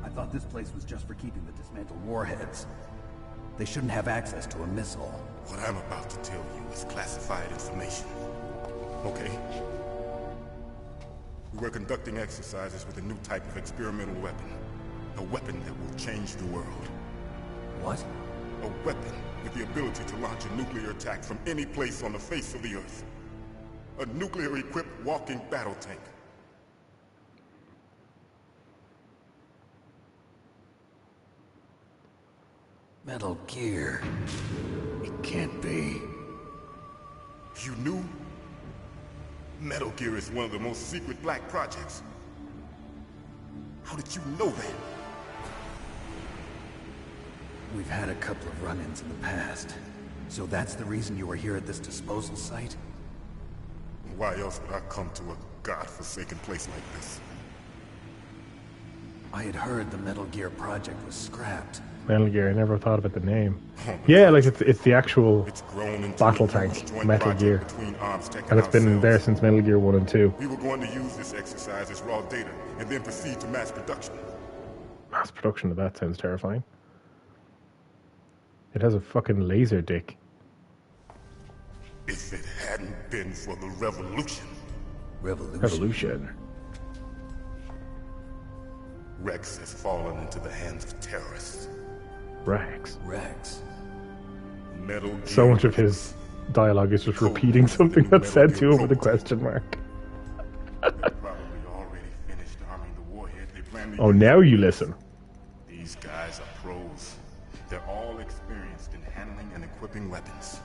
I thought this place was just for keeping the dismantled warheads. They shouldn't have access to a missile. What I'm about to tell you is classified information. Okay? We were conducting exercises with a new type of experimental weapon. A weapon that will change the world. What? A weapon with the ability to launch a nuclear attack from any place on the face of the Earth. A nuclear-equipped walking battle tank. Metal Gear. It can't be. You knew? Metal Gear is one of the most secret black projects. How did you know that? We've had a couple of run-ins in the past. So that's the reason you were here at this disposal site? Why else would I come to a godforsaken place like this? I had heard the Metal Gear project was scrapped. Metal Gear, I never thought about the name. Yeah, like it's the actual battle tank, Metal Gear. And it's been there since Metal Gear 1 and 2. We were going to use this exercise as raw data, and then proceed to mass production. Mass production of that sounds terrifying. It has a fucking laser dick. If it hadn't been for the revolution. Revolution. Rex has fallen into the hands of terrorists. Rex. Metal Gear. So much of his dialogue is just repeating something that's said to over the question mark. Oh, now you listen. These guys are pros. They're all experienced in handling and equipping weapons.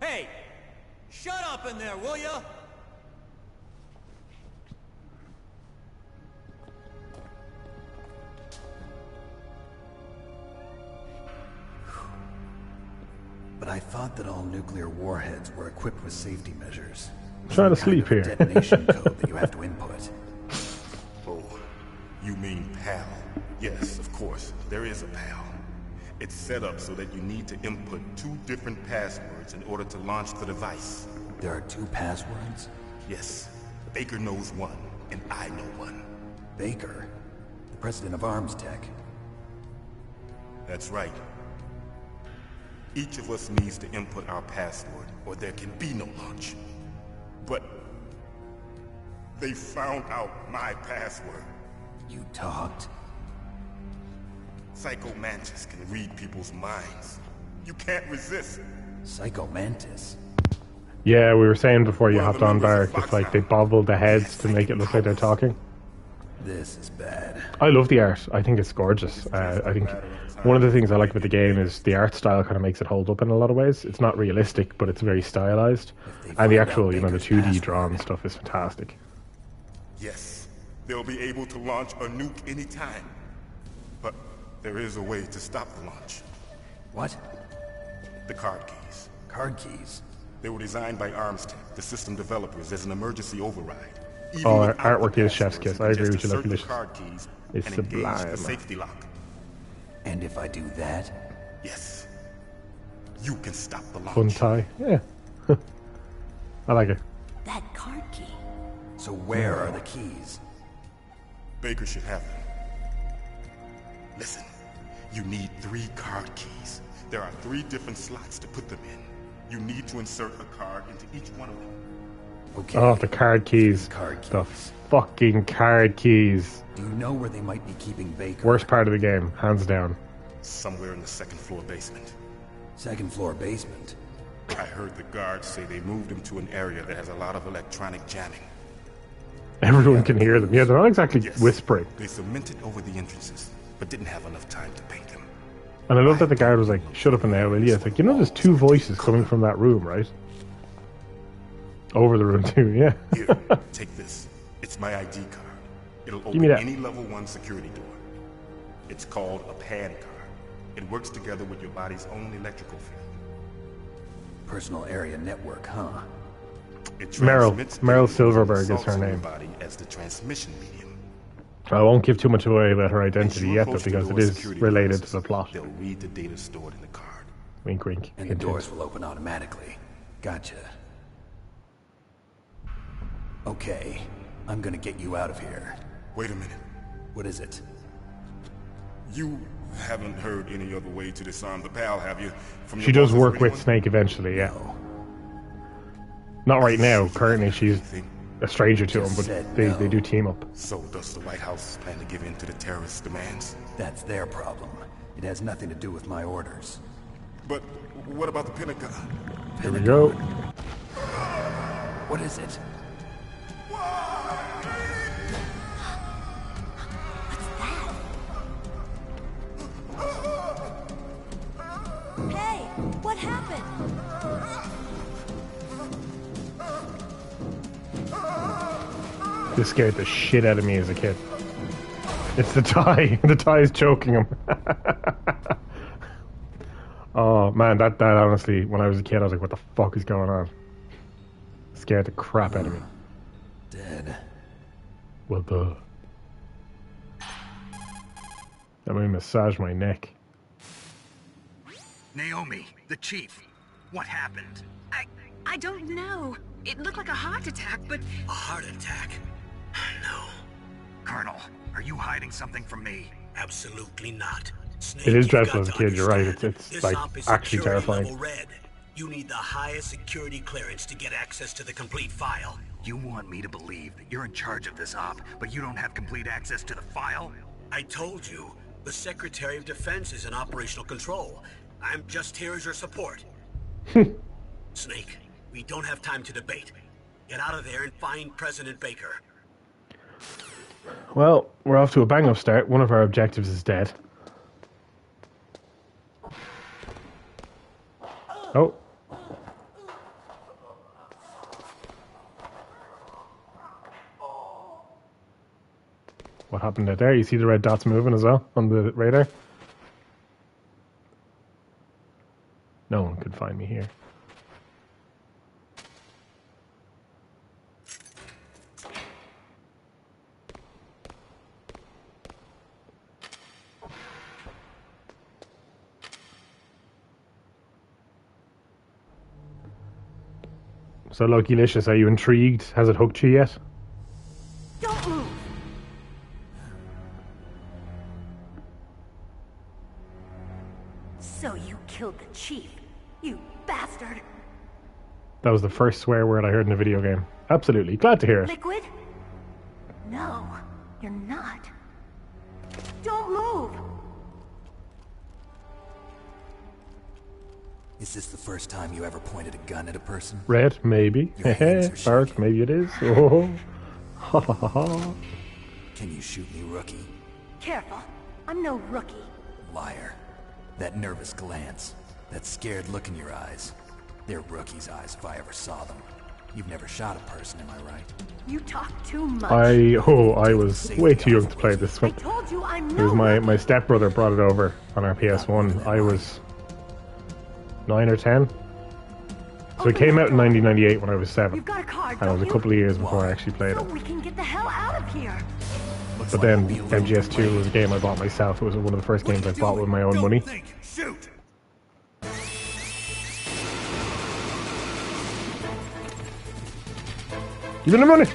Hey! Shut up in there, will ya? But I thought that all nuclear warheads were equipped with safety measures. I'm trying to sleep here. Detonation code that you have to input. Oh, you mean PAL? Yes, of course. There is a PAL. It's set up so that you need to input 2 different passwords in order to launch the device. There are 2 passwords? Yes. Baker knows one, and I know one. Baker? The president of Arms Tech. That's right. Each of us needs to input our password, or there can be no launch. But they found out my password. You talked? Psycho Mantis can read people's minds. You can't resist. Psycho Mantis? Yeah, we were saying before you hopped on, Barrick, it's like they bobbled the heads to make it look like they're talking. This is bad. I love the art. I think it's gorgeous. I think one of the things I like about the game is the art style kind of makes it hold up in a lot of ways. It's not realistic, but it's very stylized. And the actual, the 2D drawn stuff is fantastic. Yes, they'll be able to launch a nuke anytime. But there is a way to stop the launch. What? The card keys. Card keys? They were designed by Arms Tech, the system developers, as an emergency override. Oh, artwork is chef's kiss. I agree with you, Lucky Licious. It's sublime. The safety lock. And if I do that? Yes. You can stop the launch. Fun tie. Yeah. I like it. That card key. So where are the keys? Baker should have them. Listen, you need 3 card keys. There are 3 different slots to put them in. You need to insert a card into each one of them. Okay. Oh, the card keys. The fucking card keys. Do you know where they might be keeping Baker? Worst part of the game, hands down. Somewhere in the 2nd floor basement. 2nd floor basement? I heard the guards say they moved him to an area that has a lot of electronic jamming. Everyone can hear them. Yeah, they're not exactly whispering. They cemented over the entrances, but didn't have enough time to paint them. And I love that the guard was like, shut up and now, will you? It's like, there's 2 voices coming from that room, right? Over the room too, yeah. Here, take this. It's my ID card. It'll Give me open that. any level 1 security door. It's called a PAN card. It works together with your body's own electrical field. Personal area network, huh? It Meryl. transmits Meryl things Silverberg is and her assaults on name. your body as the transmission medium. I won't give too much away about her As identity you yet, though, approach the because it door's is security related to devices, the plot. they'll read the data stored in the card. Wink, wink. And the Hint, doors hint. will open automatically. Gotcha. Okay, I'm gonna get you out of here. Wait a minute. What is it? You haven't heard any other way to disarm the PAL, have you? From She your does bosses or work with anyone? Snake eventually, yeah. No. Not right now. So you Currently, haven't she's heard anything? a stranger to him, Just but said they no. do team up. So does the White House plan to give in to the terrorists' demands? That's their problem. It has nothing to do with my orders. But what about the Pentagon? Here we go. What is it? Hey, what happened? This scared the shit out of me as a kid. It's the tie. The tie is choking him. Oh man, that honestly, when I was a kid, I was like, "What the fuck is going on?" Scared the crap out of me. Dead. Well, duh. Let me massage my neck. Naomi, the chief. What happened? I don't know. It looked like a heart attack, but A heart attack? No, Colonel, are you hiding something from me? absolutely not. Snake, It is you've dreadful got as a to kid. You're right. understand, It's this like op is actually security terrifying. level red. You need the highest security clearance to get access to the complete file. You want me to believe that you're in charge of this op, but you don't have complete access to the file? I told you, the Secretary of Defense is in operational control. I'm just here as your support. Snake, we don't have time to debate. Get out of there and find President Baker. Well, we're off to a bang-up start. One of our objectives is dead. Oh. What happened out there? You see the red dots moving as well on the radar? No one could find me here. So, Loki-licious, are you intrigued? Has it hooked you yet? Don't move! So you killed the chief, you bastard! That was the first swear word I heard in a video game. Absolutely. Glad to hear it. Liquid? No, you're not. Don't move! Is this the first time you ever pointed a gun at a person? Red, maybe. Your hands are Dark, shaking. maybe it is. Oh. Ha ha ha ha. Can you shoot me, rookie? Careful, I'm no rookie. Liar. That nervous glance. That scared look in your eyes. They're rookie's eyes if I ever saw them. You've never shot a person, am I right? You talk too much. I was way too young to play this I one. told you I'm It no was my rookie. stepbrother brought it over on our PS1. I was 9 or 10. So it came out in 1998 when I was 7. You've got a card, And it was a don't couple of years before I actually played So it. we can get the hell out of here. But then MGS2 was a game I bought myself. It was one of the first games I bought with my own money. Shoot! Give me the money!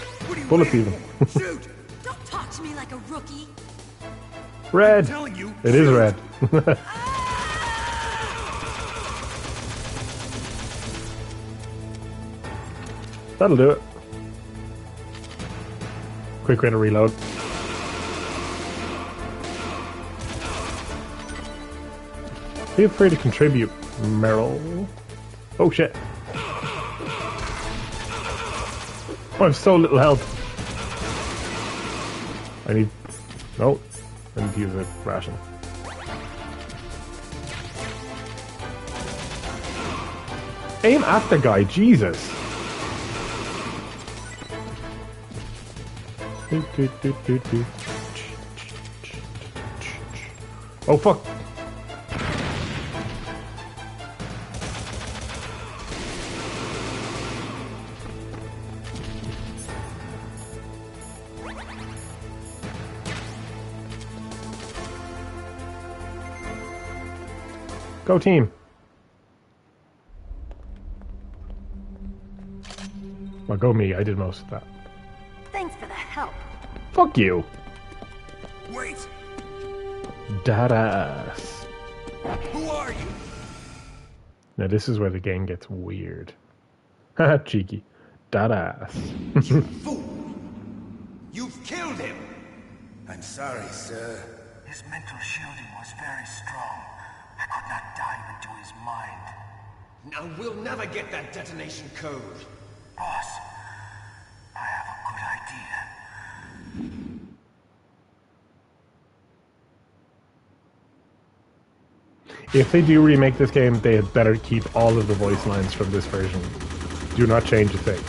Bullets even. Shoot! Don't talk to me like a rookie. Red! telling you, It is red. That'll do it. Quick way to reload. Feel free to contribute, Meryl. Oh shit. Oh, I have so little health. I need... No. I need to use a ration. Aim at the guy, Jesus. Oh fuck. Go team. Well, go me. I did most of that. Thanks for the help. Fuck you. Wait! Dadass. Who are you? Now this is where the game gets weird. Haha, cheeky. Dadass. You fool! You've killed him! I'm sorry, sir. His mental shielding was very strong. I could not dive into his mind. Now we'll never get that detonation code. Boss, I have a good idea. If they do remake this game, they had better keep all of the voice lines from this version. Do not change a thing.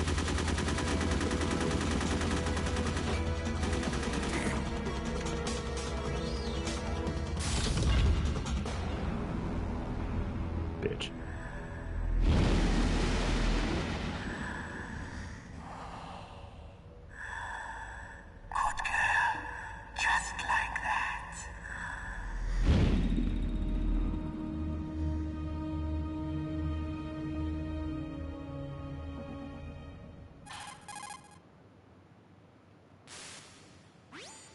Bitch. Good girl. Just like that.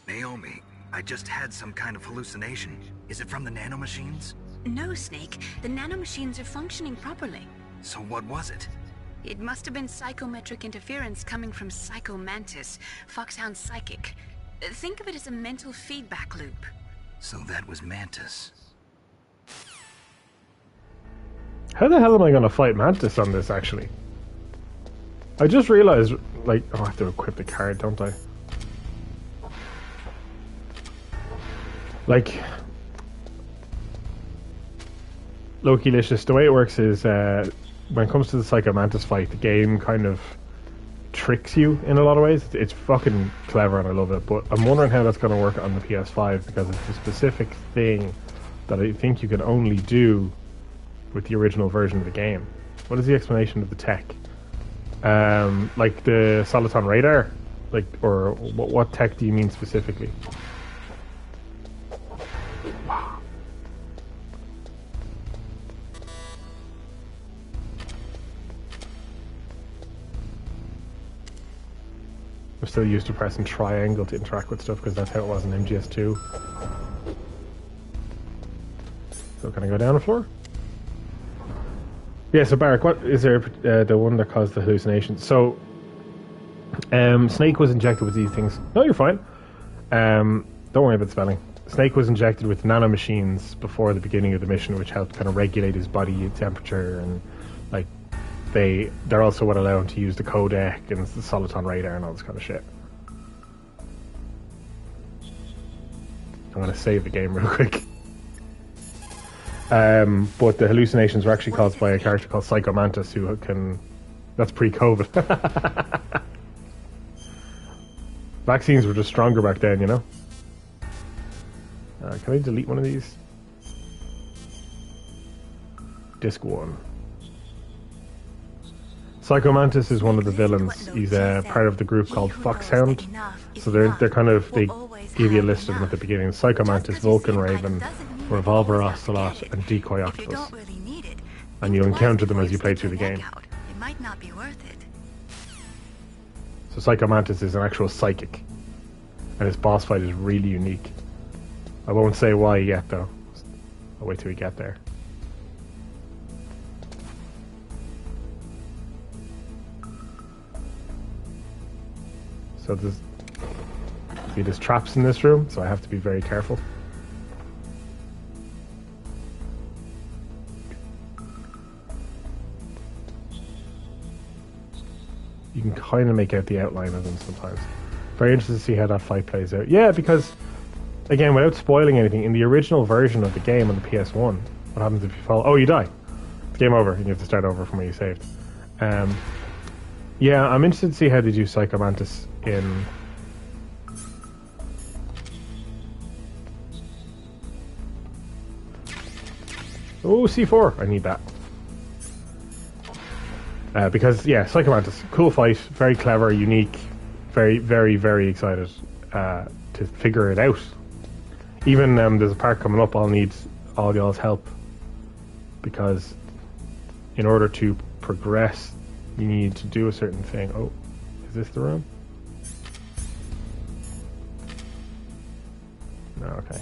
Naomi, I just had some kind of hallucination. Is it from the nanomachines? No, Snake. The nanomachines are functioning properly. So what was it? It must have been psychometric interference coming from Psycho Mantis, Foxhound's psychic. Think of it as a mental feedback loop. So that was Mantis. How the hell am I going to fight Mantis on this, actually? I just realized, like... Oh, I have to equip the card, don't I? Like... Loki-licious, the way it works is, when it comes to the Psycho Mantis fight, the game kind of tricks you in a lot of ways. It's fucking clever and I love it, but I'm wondering how that's going to work on the PS5 because it's a specific thing that I think you can only do with the original version of the game. What is the explanation of the tech? Like the Soliton radar? Like, or what tech do you mean specifically? Wow. I'm still used to pressing triangle to interact with stuff because that's how it was in MGS2. So can I go down the floor? Yeah, so Barrick, what is there the one that caused the hallucinations? So, Snake was injected with these things. No, you're fine. Don't worry about spelling. Snake was injected with nanomachines before the beginning of the mission, which helped kind of regulate his body temperature and like they're also what allow him to use the codec and the Soliton radar and all this kind of shit. I'm gonna save the game real quick. But the hallucinations were actually caused by a character called Psycho Mantis who can... That's pre-COVID. Vaccines were just stronger back then, you know? Can I delete one of these? Disc 1. Psycho Mantis is one of the villains. He's part of the group called Foxhound. So they're kind of... They give you a list of them at the beginning. Psycho Mantis, Vulcan Raven, Revolver Ocelot, and Decoy Octopus. And you'll encounter them as you play through the game. It might not be worth it. So Psycho Mantis is an actual psychic. And his boss fight is really unique. I won't say why yet though. I'll wait till we get there. So there's traps in this room, so I have to be very careful. You can kind of make out the outline of them sometimes. Very interested to see how that fight plays out. Yeah, because, again, without spoiling anything, in the original version of the game on the PS1, what happens if you fall? Oh, you die. Game over, and you have to start over from where you saved. Yeah, I'm interested to see how they do Psycho Mantis in... Oh, C4! I need that. Because, yeah, Psycho Mantis, cool fight, very clever, unique, very, very, very excited to figure it out. Even there's a part coming up, I'll need all y'all's help because in order to progress, you need to do a certain thing. Oh, is this the room? No, okay.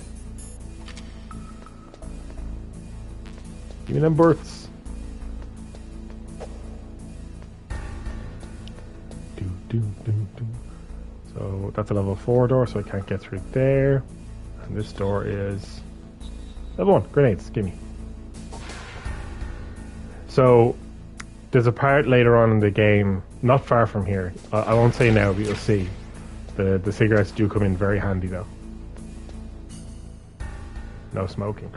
Give me them births. So that's a level 4 door, so I can't get through there. And this door is level 1. Grenades, gimme. So there's a part later on in the game, not far from here. I won't say now, but you'll see. The cigarettes do come in very handy, though. No smoking.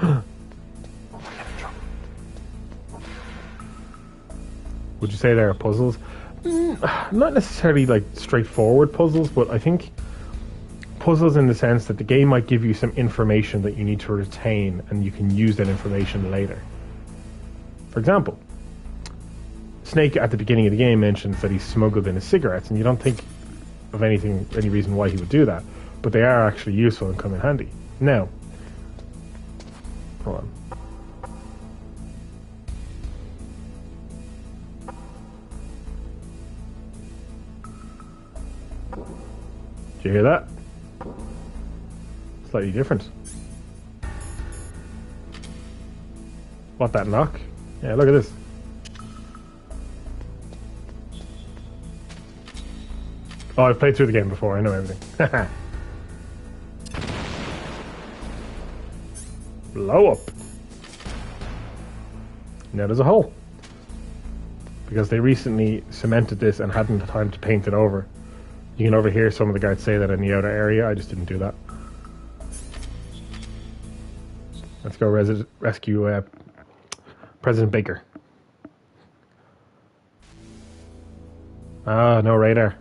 Would you say there are puzzles? Not necessarily like straightforward puzzles, but I think puzzles in the sense that the game might give you some information that you need to retain, and you can use that information later. For example, Snake at the beginning of the game mentions that he smuggled in his cigarettes, and you don't think of any reason why he would do that, but they are actually useful and come in handy. Now, hold on. Did you hear that? Slightly different. What, that knock? Yeah, look at this. Oh, I've played through the game before, I know everything. Blow up. Now there's a hole. Because they recently cemented this and hadn't had time to paint it over. You can overhear some of the guards say that in the outer area. I just didn't do that. Let's go rescue President Baker. Ah, no radar.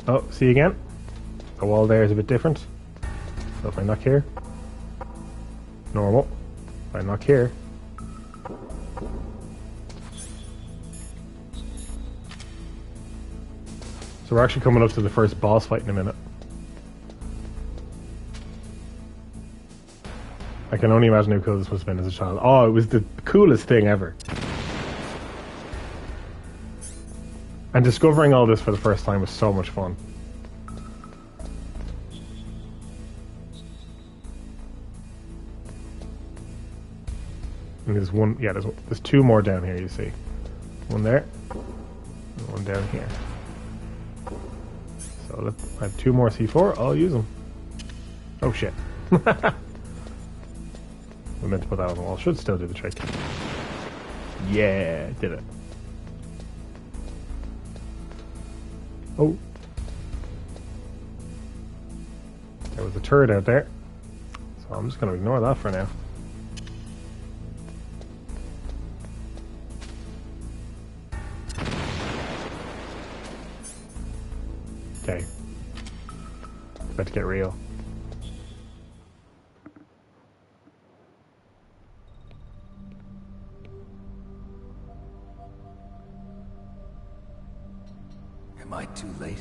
Oh, see again? The wall there is a bit different. So if I knock here, normal. If I knock here, so we're actually coming up to the first boss fight in a minute. I can only imagine how cool this must have been as a child. Oh, it was the coolest thing ever. And discovering all this for the first time was so much fun. And there's one, yeah, there's two more down here, you see. One there, and one down here. So I have two more C4, I'll use them. Oh shit. We meant to put that on the wall, should still do the trick. Yeah, did it. Oh. There was a turret out there. So I'm just going to ignore that for now. Okay. It's about to get real. Am I too late?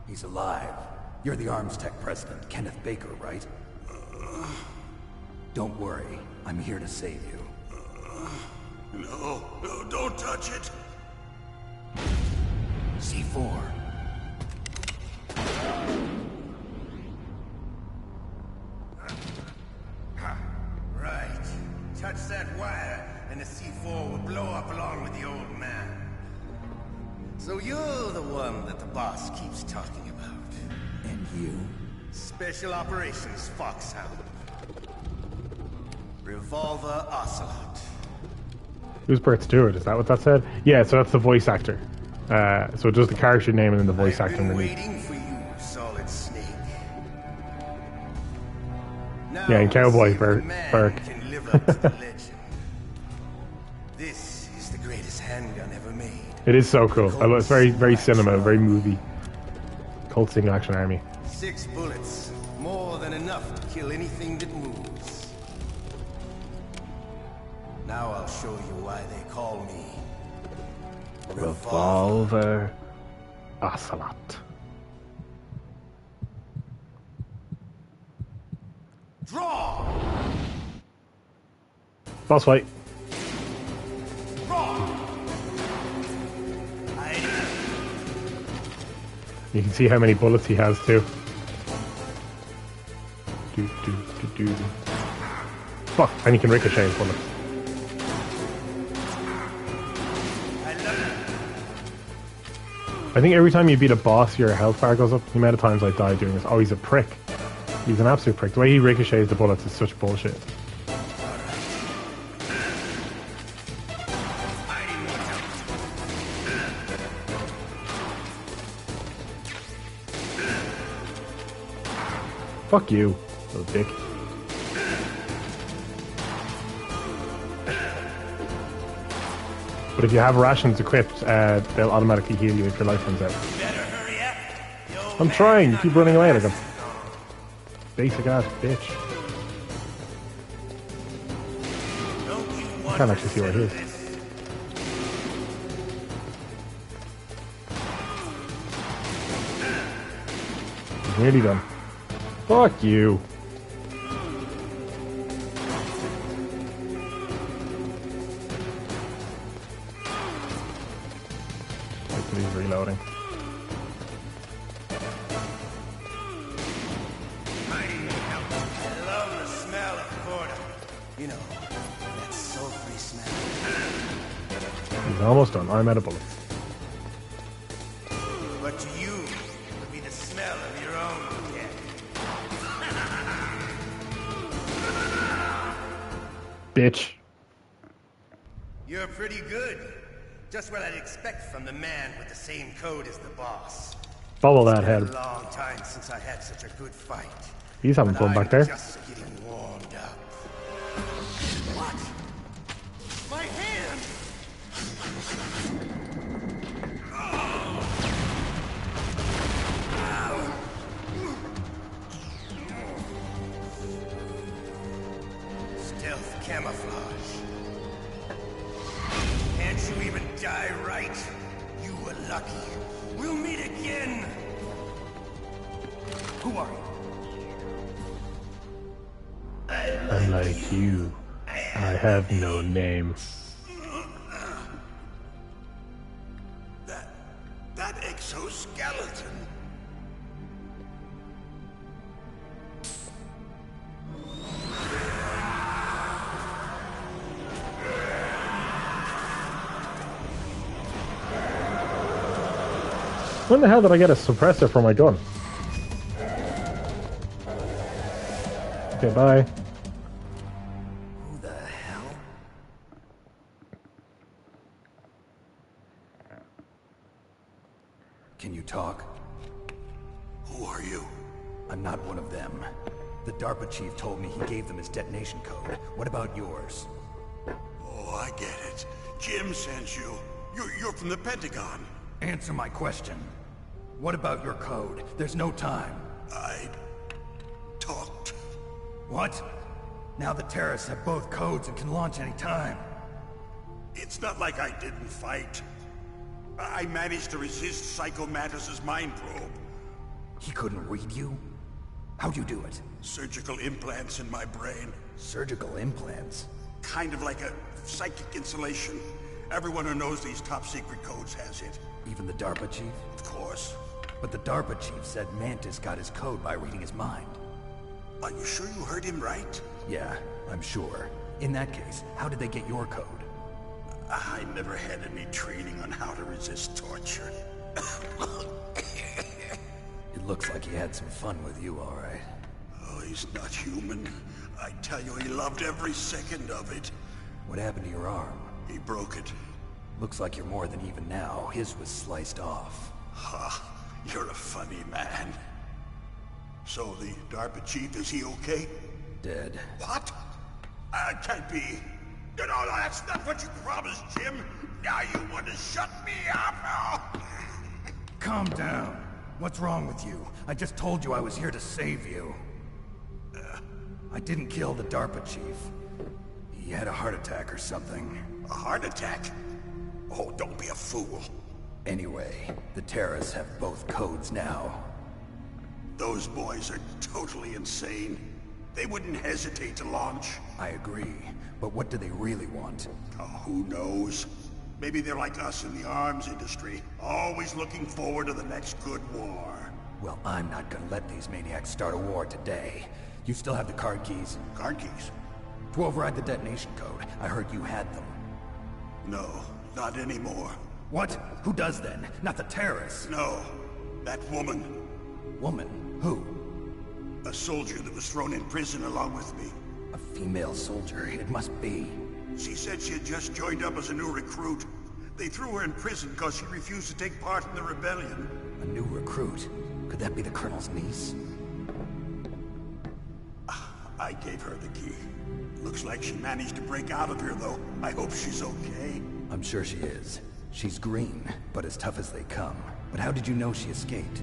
He's alive. You're the Arms Tech president, Kenneth Baker, right? Don't worry. I'm here to save you. No, don't touch it. C4. Right. Touch that wire, and the C4 will blow up along with the old man. So you're the one that the boss keeps talking about. And you? Special Operations Foxhound. Revolver Ocelot. Who's Bert Stewart? Is that what that said? Yeah, so that's the voice actor. So just the character name and then the voice actor underneath. Waiting for you, Solid Snake. Now Yeah, and Cowboy Burke. can live up to the legend. This is the greatest handgun ever made. It is so cool. I love, it's very, very cinema, very movie. Colt Single Action Army. 6 bullets, more than enough to kill anything that moves. Now I'll show you why they call me Revolver Ocelot. Draw! Boss fight. You can see how many bullets he has too. Fuck, and he can ricochet his bullets. I think every time you beat a boss, your health bar goes up. The amount of times I die doing this. Oh, he's a prick. He's an absolute prick. The way he ricochets the bullets is such bullshit. Fuck you, little dick. But if you have rations equipped, they'll automatically heal you if your life runs out. I'm trying, you keep running away like a basic ass bitch. I can't actually see where he is. He's nearly done. Fuck you. He's reloading. I love the smell of porter. You know, that sulfury smell. He's almost done. I'm out of bullets. But to you, it would be the smell of your own death. Bitch. You're pretty good. Just what I'd expect from the man with the same code as the boss. Follow that head. It's been a long time since I had such a good fight. He's having fun back there. Just getting warmed up. What? My hand! Stealth camouflage. Can't you even die right? You were lucky. We'll meet again! Who are you? Unlike you, I have no name. That exoskeleton. When the hell did I get a suppressor for my gun? Okay, bye. Who the hell? Can you talk? Who are you? I'm not one of them. The DARPA chief told me he gave them his detonation code. What about yours? Oh, I get it. Jim sent you. You're from the Pentagon. Answer my question. What about your code? There's no time. I talked. What? Now the terrorists have both codes and can launch any time. It's not like I didn't fight. I managed to resist Psycho Mantis's mind probe. He couldn't read you? How'd you do it? Surgical implants in my brain. Surgical implants? Kind of like a psychic insulation. Everyone who knows these top secret codes has it. Even the DARPA chief? Of course. But the DARPA chief said Mantis got his code by reading his mind. Are you sure you heard him right? Yeah, I'm sure. In that case, how did they get your code? I never had any training on how to resist torture. It looks like he had some fun with you, all right. Oh, he's not human. I tell you, he loved every second of it. What happened to your arm? He broke it. Looks like you're more than even now. His was sliced off. Ha, you're a funny man. So the DARPA chief, is he okay? Dead. What? Can't be. No, that's not what you promised, Jim. Now you want to shut me up? Calm down. What's wrong with you? I just told you I was here to save you. I didn't kill the DARPA chief. He had a heart attack or something. A heart attack? Oh, don't be a fool. Anyway, the terrorists have both codes now. Those boys are totally insane. They wouldn't hesitate to launch. I agree, but what do they really want? Oh, who knows? Maybe they're like us in the arms industry, always looking forward to the next good war. Well, I'm not gonna let these maniacs start a war today. You still have the card keys? Card keys? To override the detonation code. I heard you had them. No, not anymore. What? Who does then? Not the terrorists? No, that woman. Woman? Who? A soldier that was thrown in prison along with me. A female soldier? It must be. She said she had just joined up as a new recruit. They threw her in prison because she refused to take part in the rebellion. A new recruit? Could that be the Colonel's niece? I gave her the key. Looks like she managed to break out of here, though. I hope she's okay. I'm sure she is. She's green, but as tough as they come. But how did you know she escaped?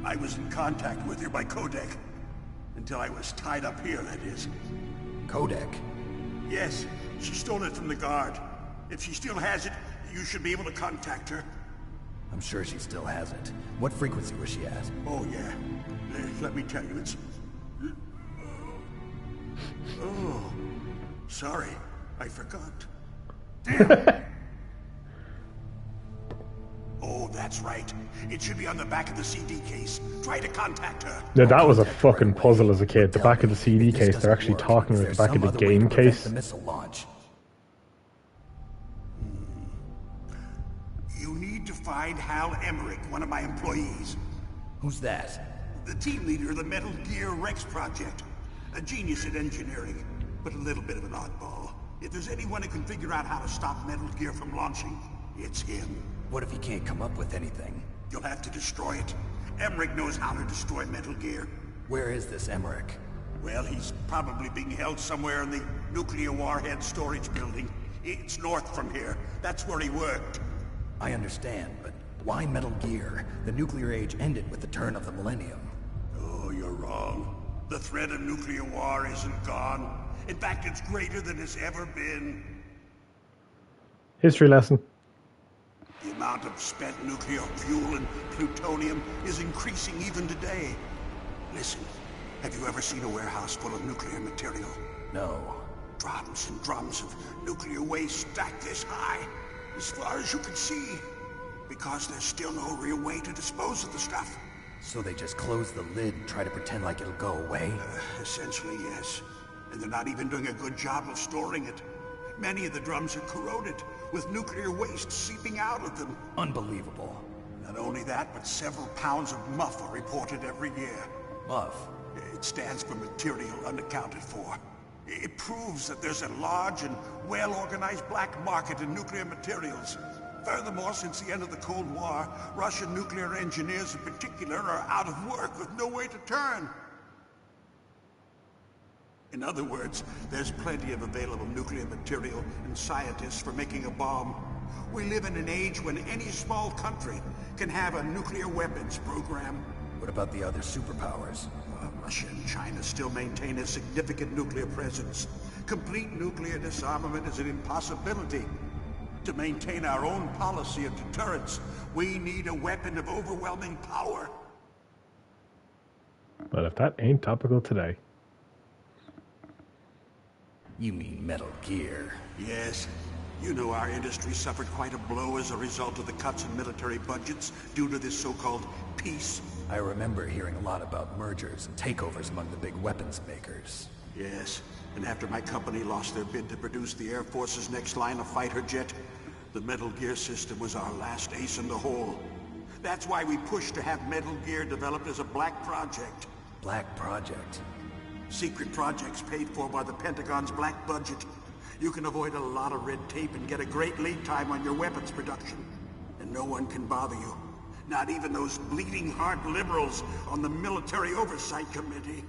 I was in contact with her by codec. Until I was tied up here, that is. Codec? Yes, she stole it from the guard. If she still has it, you should be able to contact her. I'm sure she still has it. What frequency was she at? Oh, yeah. Let me tell you, it's... Oh, sorry. I forgot. Damn! Oh, that's right. It should be on the back of the CD case. Try to contact her. Yeah, that was a fucking puzzle as a kid. The back of the CD case, they're actually talking about the back of the game case. The missile launch. You need to find Hal Emmerich, one of my employees. Who's that? The team leader of the Metal Gear Rex project. A genius at engineering, but a little bit of an oddball. If there's anyone who can figure out how to stop Metal Gear from launching, it's him. What if he can't come up with anything? You'll have to destroy it. Emmerich knows how to destroy Metal Gear. Where is this Emmerich? Well, he's probably being held somewhere in the nuclear warhead storage building. It's north from here. That's where he worked. I understand, but why Metal Gear? The nuclear age ended with the turn of the millennium. Oh, you're wrong. The threat of nuclear war isn't gone. In fact, it's greater than it's ever been. History lesson. The amount of spent nuclear fuel and plutonium is increasing even today. Listen, have you ever seen a warehouse full of nuclear material? No. Drums and drums of nuclear waste stacked this high, as far as you can see. Because there's still no real way to dispose of the stuff. So they just close the lid and try to pretend like it'll go away? Essentially, yes. And they're not even doing a good job of storing it. Many of the drums are corroded, with nuclear waste seeping out of them. Unbelievable. Not only that, but several pounds of MUF are reported every year. MUF? It stands for material unaccounted for. It proves that there's a large and well-organized black market in nuclear materials. Furthermore, since the end of the Cold War, Russian nuclear engineers in particular are out of work with no way to turn. In other words, there's plenty of available nuclear material and scientists for making a bomb. We live in an age when any small country can have a nuclear weapons program. What about the other superpowers? Russia and China still maintain a significant nuclear presence. Complete nuclear disarmament is an impossibility. To maintain our own policy of deterrence, we need a weapon of overwhelming power. But if that ain't topical today. You mean Metal Gear? Yes. You know our industry suffered quite a blow as a result of the cuts in military budgets due to this so-called peace. I remember hearing a lot about mergers and takeovers among the big weapons makers. Yes, and after my company lost their bid to produce the Air Force's next line of fighter jet, the Metal Gear system was our last ace in the hole. That's why we pushed to have Metal Gear developed as a black project. Black project? Secret projects paid for by the Pentagon's black budget. You can avoid a lot of red tape and get a great lead time on your weapons production. And no one can bother you. Not even those bleeding heart liberals on the Military Oversight Committee.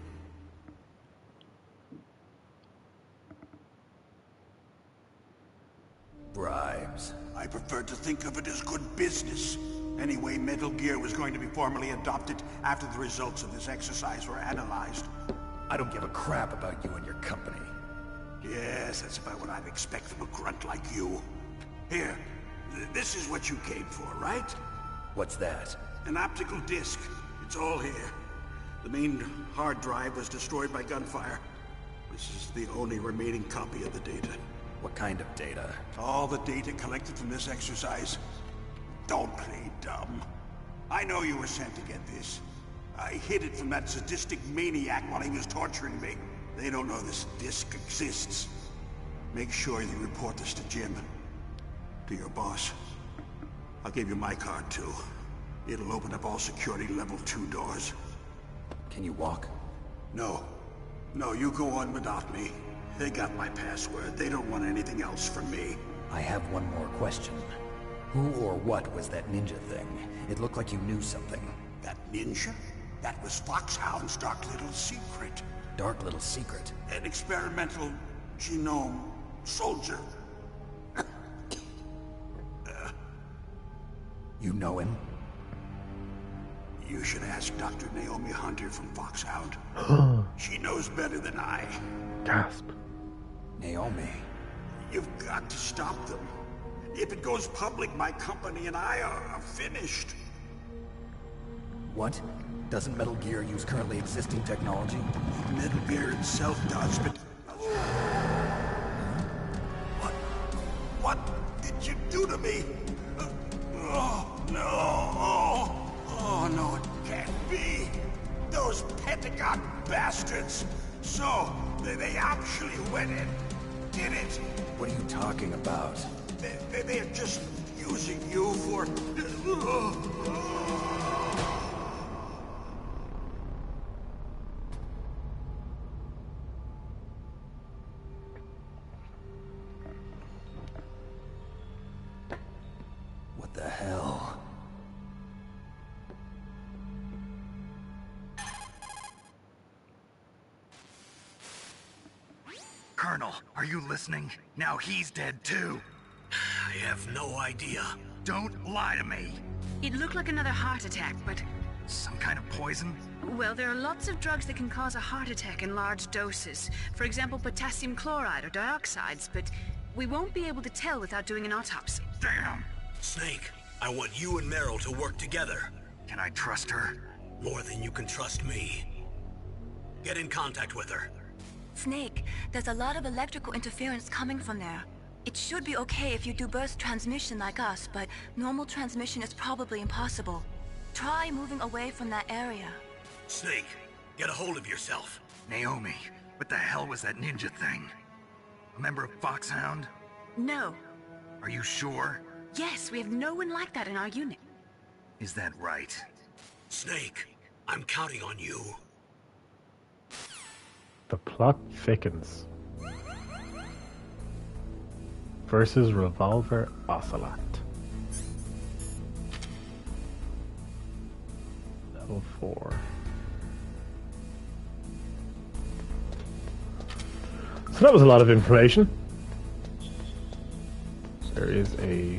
Bribes. I prefer to think of it as good business. Anyway, Metal Gear was going to be formally adopted after the results of this exercise were analyzed. I don't give a crap about you and your company. Yes, that's about what I'd expect from a grunt like you. Here, this is what you came for, right? What's that? An optical disc. It's all here. The main hard drive was destroyed by gunfire. This is the only remaining copy of the data. What kind of data? All the data collected from this exercise. Don't play dumb. I know you were sent to get this. I hid it from that sadistic maniac while he was torturing me. They don't know this disc exists. Make sure you report this to Jim. To your boss. I'll give you my card too. It'll open up all security level 2 doors. Can you walk? No. No, you go on without me. They got my password. They don't want anything else from me. I have one more question. Who or what was that ninja thing? It looked like you knew something. That ninja? That was Foxhound's dark little secret. Dark little secret? An experimental genome soldier. You know him? You should ask Dr. Naomi Hunter from Foxhound. She knows better than I. Gasp. Naomi. You've got to stop them. If it goes public, my company and I are finished. What? Doesn't Metal Gear use currently existing technology? Metal Gear itself does, but... What did you do to me? Oh, no. Oh, no, it can't be. Those Pentagon bastards. So, they actually went and did it. What are you talking about? They're just using you for... What the hell? Colonel, are you listening? Now he's dead too. I have no idea. Don't lie to me. It looked like another heart attack, but... Some kind of poison? Well, there are lots of drugs that can cause a heart attack in large doses. For example, potassium chloride or dioxides, but we won't be able to tell without doing an autopsy. Damn! Snake, I want you and Meryl to work together. Can I trust her? More than you can trust me. Get in contact with her. Snake, there's a lot of electrical interference coming from there. It should be okay if you do burst transmission like us, but normal transmission is probably impossible. Try moving away from that area. Snake, get a hold of yourself. Naomi, what the hell was that ninja thing? A member of Foxhound? No. Are you sure? Yes, we have no one like that in our unit. Is that right? Snake, I'm counting on you. The plot thickens. Versus Revolver Ocelot. Level 4. So that was a lot of information. There is a...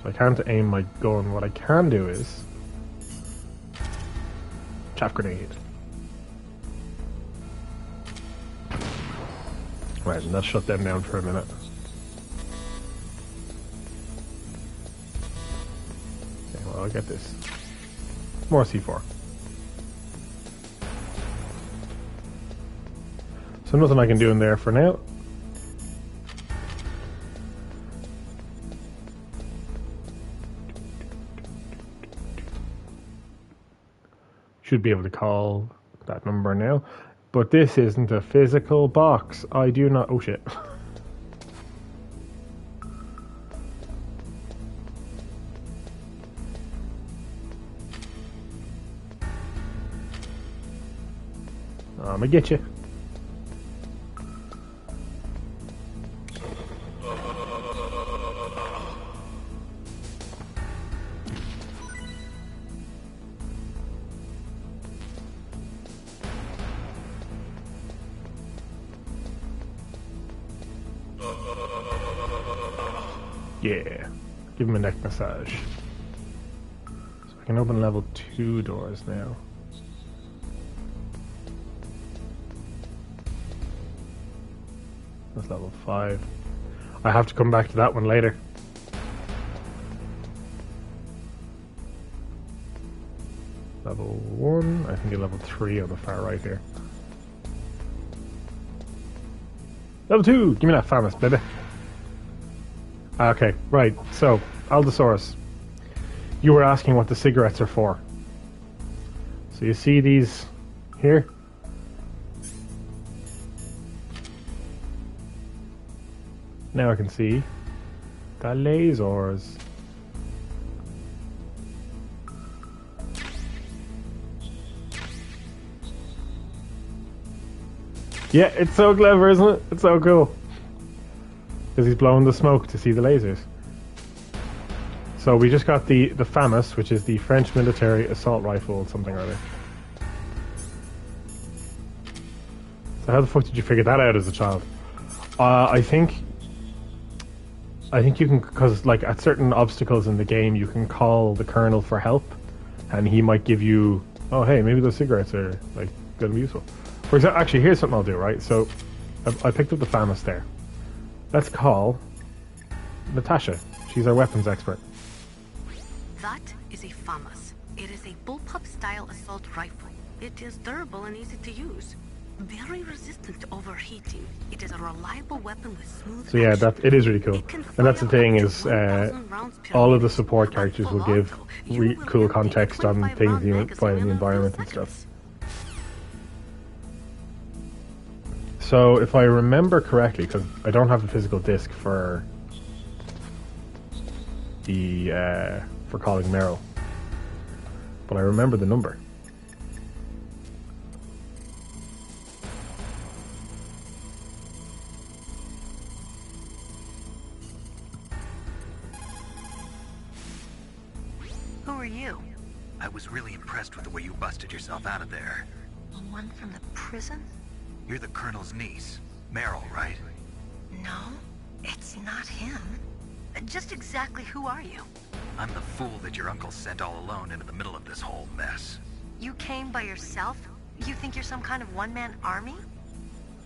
So I can't aim my gun. What I can do is... chaff grenade. Right, and that shut them down for a minute. Okay, well, I'll get this. More C4. So nothing I can do in there for now. Should be able to call that number now. But this isn't a physical box. I do not... Oh shit. I'ma get you. Yeah. Give him a neck massage. can open level 2 doors now. That's level 5. I have to come back to that one later. Level 1, I think you're level 3 on the far right here. Level 2! Give me that Famous, baby. Okay, right, so, Allosaurus. You were asking what the cigarettes are for. So you see these here? Now I can see the lasers. Yeah, it's so clever, isn't it? It's so cool. Because he's blowing the smoke to see the lasers. So we just got the FAMAS, which is the French military assault rifle, something or other. So how the fuck did you figure that out as a child? I think you can, because like at certain obstacles in the game, you can call the colonel for help, and he might give you, oh hey, maybe those cigarettes are like gonna be useful. For example, actually, here's something I'll do. Right, so I picked up the FAMAS there. Let's call Natasha. She's our weapons expert. That is a FAMAS. It is a bullpup-style assault rifle. It is durable and easy to use. Very resistant to overheating. It is a reliable weapon with smooth So yeah, action. it is really cool. And that's the thing is, all of the support characters will give cool context on things you find in the environment and stuff. So if I remember correctly, because I don't have a physical disc for the for calling Meryl, but I remember the number. Who are you? I was really impressed with the way you busted yourself out of there. The one from the prison? You're the Colonel's niece, Meryl, right? No, it's not him. Just exactly who are you? I'm the fool that your uncle sent all alone into the middle of this whole mess. You came by yourself? You think you're some kind of one-man army?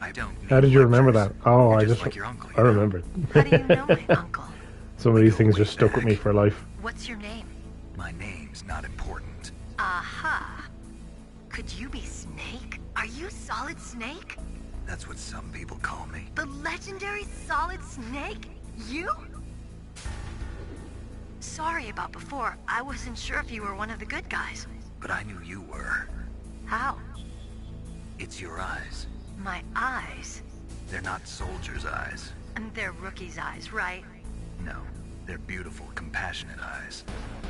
I don't. How did you remember that? Oh, I just like your uncle, I remembered. How do you know my uncle? Some of these things just stuck with me for life. What's your name? My name's not important. Aha. Could you be Snake? Are you Solid Snake? That's what some people call me. The legendary Solid Snake? You? Sorry about before. I wasn't sure if you were one of the good guys. But I knew you were. How? It's your eyes. My eyes? They're not soldiers' eyes. And they're rookies' eyes, right? No, they're beautiful, compassionate eyes.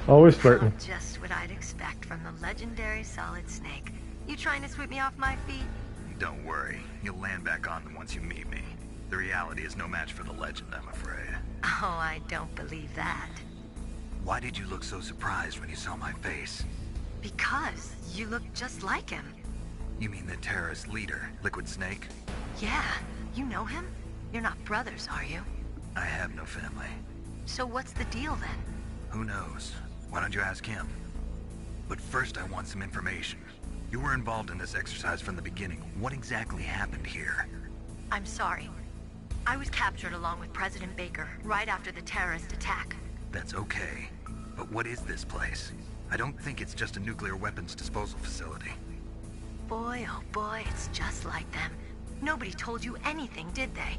Always flirting. Just what I'd expect from the legendary Solid Snake. You trying to sweep me off my feet? Don't worry. You'll land back on them once you meet me. The reality is no match for the legend, I'm afraid. Oh, I don't believe that. Why did you look so surprised when you saw my face? Because you look just like him. You mean the terrorist leader, Liquid Snake? Yeah, you know him? You're not brothers, are you? I have no family. So what's the deal then? Who knows? Why don't you ask him? But first I want some information. You were involved in this exercise from the beginning. What exactly happened here? I'm sorry. I was captured along with President Baker right after the terrorist attack. That's okay. But what is this place? I don't think it's just a nuclear weapons disposal facility. Boy, oh boy, it's just like them. Nobody told you anything, did they?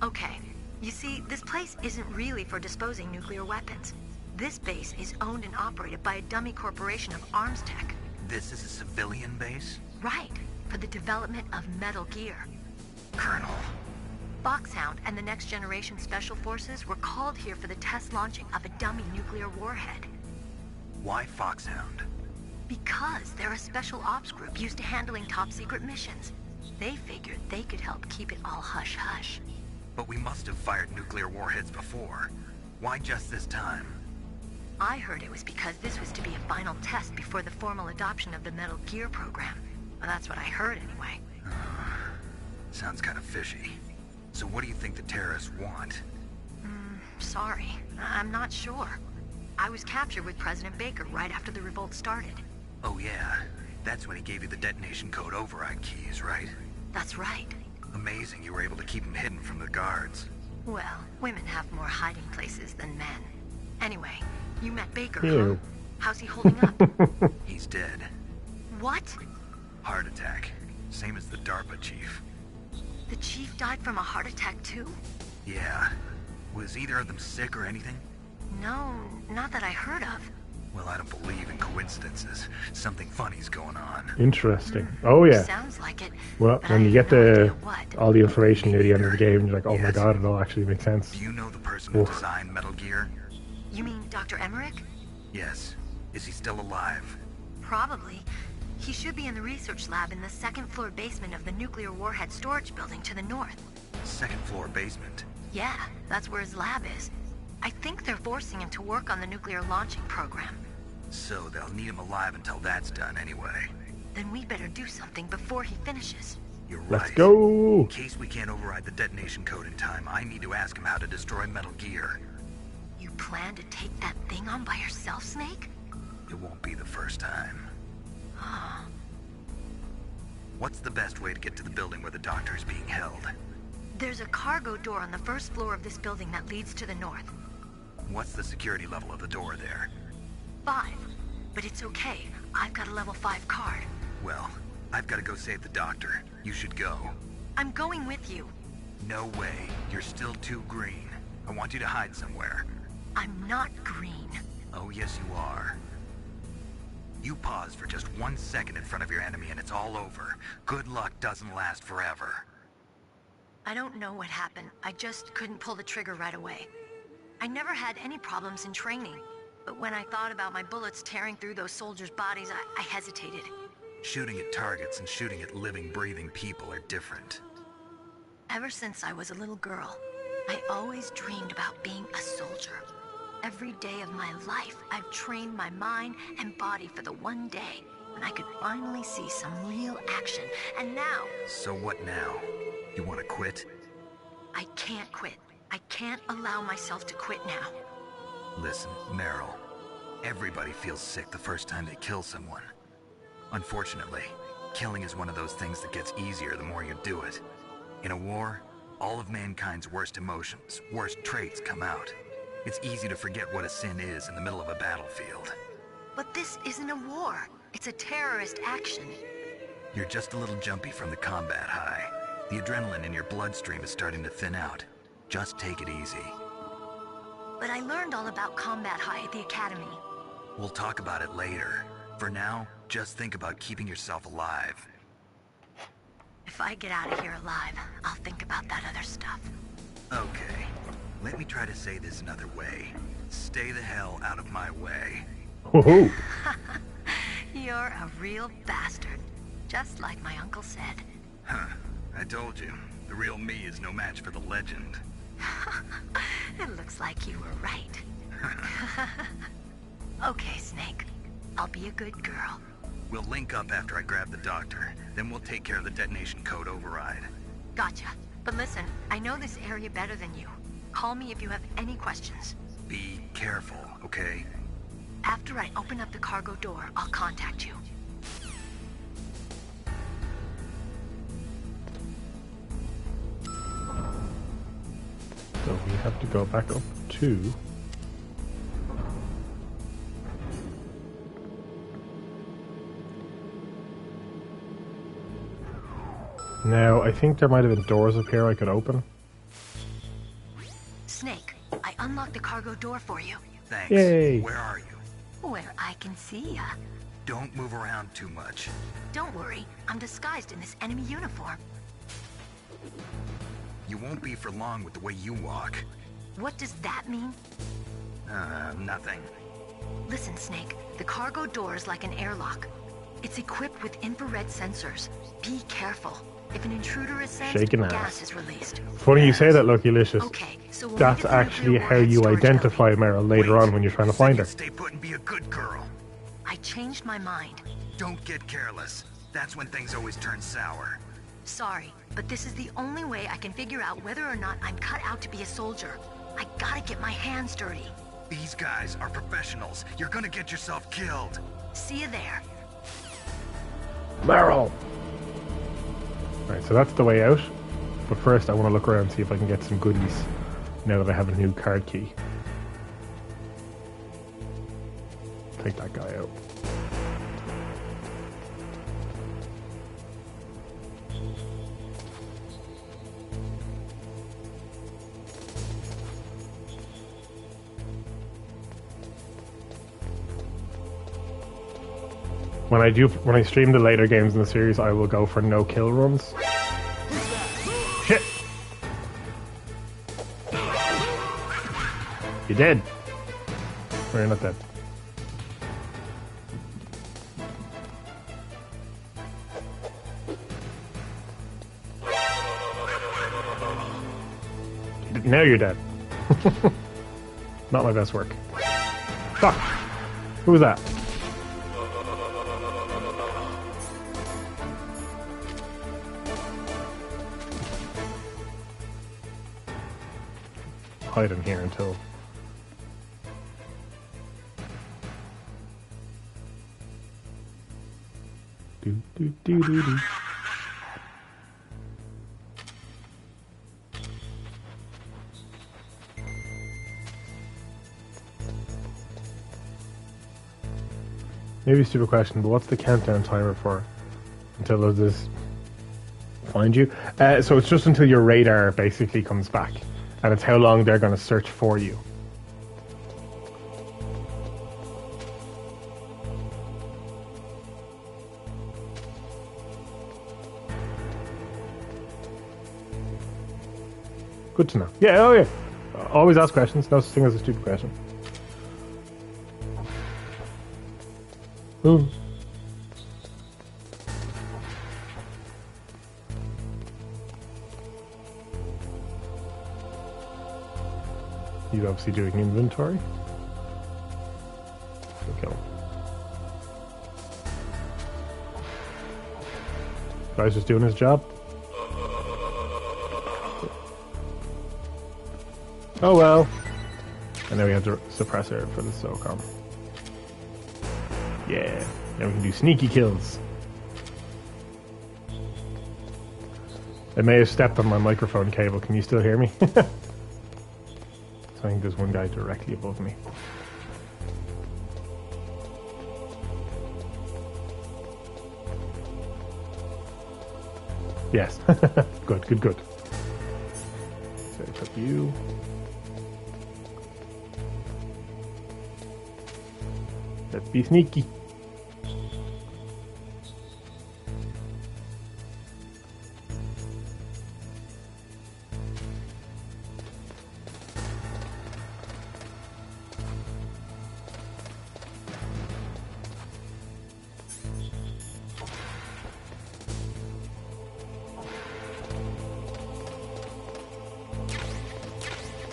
Okay, you see, this place isn't really for disposing nuclear weapons. This base is owned and operated by a dummy corporation of arms tech. This is a civilian base? Right, for the development of Metal Gear. Colonel. Foxhound and the Next Generation Special Forces were called here for the test launching of a dummy nuclear warhead. Why Foxhound? Because they're a special ops group used to handling top-secret missions. They figured they could help keep it all hush-hush. But we must have fired nuclear warheads before. Why just this time? I heard it was because this was to be a final test before the formal adoption of the Metal Gear program. Well, that's what I heard anyway. Sounds kind of fishy. So what do you think the terrorists want? Sorry, I'm not sure. I was captured with President Baker right after the revolt started. Oh yeah, that's when he gave you the detonation code override keys, right? That's right. Amazing you were able to keep him hidden from the guards. Well, women have more hiding places than men. Anyway, you met Baker, Ew. huh? How's he holding up? He's dead. What? Heart attack. Same as the DARPA chief. The chief died from a heart attack too? Yeah. Was either of them sick or anything? No, not that I heard of. Well, I don't believe in coincidences. Something funny's going on. Interesting. Oh yeah. Sounds like it. Well, but when I you have get no the idea what. all the information near the end of the game, you're like, oh my god, it all actually makes sense. Do you know the person who designed Metal Gear? You mean Dr. Emmerich? Yes. Is he still alive? Probably. He should be in the research lab in the second floor basement of the nuclear warhead storage building to the north. Second floor basement? Yeah, that's where his lab is. I think they're forcing him to work on the nuclear launching program. So they'll need him alive until that's done anyway. Then we better do something before he finishes. You're right. Let's go! In case we can't override the detonation code in time, I need to ask him how to destroy Metal Gear. You plan to take that thing on by yourself, Snake? It won't be the first time. What's the best way to get to the building where the doctor is being held? There's a cargo door on the first floor of this building that leads to the north. What's the security level of the door there? 5. But it's okay. I've got a level 5 card. Well, I've got to go save the doctor. You should go. I'm going with you. No way. You're still too green. I want you to hide somewhere. I'm not green. Oh, yes you are. You pause for just 1 second in front of your enemy and it's all over. Good luck doesn't last forever. I don't know what happened. I just couldn't pull the trigger right away. I never had any problems in training. But when I thought about my bullets tearing through those soldiers' bodies, I hesitated. Shooting at targets and shooting at living, breathing people are different. Ever since I was a little girl, I always dreamed about being a soldier. Every day of my life, I've trained my mind and body for the one day when I could finally see some real action. And now... So what now? You want to quit? I can't quit. I can't allow myself to quit now. Listen, Meryl. Everybody feels sick the first time they kill someone. Unfortunately, killing is one of those things that gets easier the more you do it. In a war, all of mankind's worst emotions, worst traits come out. It's easy to forget what a sin is in the middle of a battlefield. But this isn't a war. It's a terrorist action. You're just a little jumpy from the combat high. The adrenaline in your bloodstream is starting to thin out. Just take it easy. But I learned all about combat high at the academy. We'll talk about it later. For now, just think about keeping yourself alive. If I get out of here alive, I'll think about that other stuff. Okay. Let me try to say this another way. Stay the hell out of my way. Woohoo! You're a real bastard. Just like my uncle said. Huh. I told you. The real me is no match for the legend. It looks like you were right. Okay, Snake. I'll be a good girl. We'll link up after I grab the doctor. Then we'll take care of the detonation code override. Gotcha. But listen, I know this area better than you. Call me if you have any questions. Be careful, okay? After I open up the cargo door, I'll contact you. So we have to go back up to... Now, I think there might have been doors up here I could open. Snake, I unlocked the cargo door for you. Thanks. Yay. Where are you? Where I can see ya. Don't move around too much. Don't worry, I'm disguised in this enemy uniform. You won't be for long with the way you walk. What does that mean? Nothing. Listen, Snake, the cargo door is like an airlock. It's equipped with infrared sensors. Be careful. If an intruder is sensed, Shaking gas ass. is released. Funny you say that, Lucky Licious. Okay, so when That's we get to actually nuclear how warhead you storage identify Meryl later on when you're trying to find her. Stay put and be a good girl. I changed my mind. Don't get careless. That's when things always turn sour. Sorry, but this is the only way I can figure out whether or not I'm cut out to be a soldier. I gotta get my hands dirty. These guys are professionals. You're gonna get yourself killed. See you there. Meryl! Alright, so that's the way out. But first I want to look around and see if I can get some goodies now that I have a new card key. Take that guy out. When I stream the later games in the series, I will go for no kill runs. Shit! You dead? Or you're not dead? Now you're dead. Not my best work. Fuck! Who was that? Hide in here until... Do, do, do, do, do. Maybe a stupid question, but what's the countdown timer for? Until this find you? So it's just until your radar basically comes back. And it's how long they're going to search for you. Good to know. Yeah, oh yeah. Always ask questions. No such thing as a stupid question. Ooh. He's obviously doing inventory. Okay. Guy's just doing his job. Oh well. And now we have the suppressor for the SOCOM. Yeah. Now we can do sneaky kills. I may have stepped on my microphone cable. Can you still hear me? I think there's one guy directly above me. Yes. Good, good, good. So I put you. Let's be sneaky.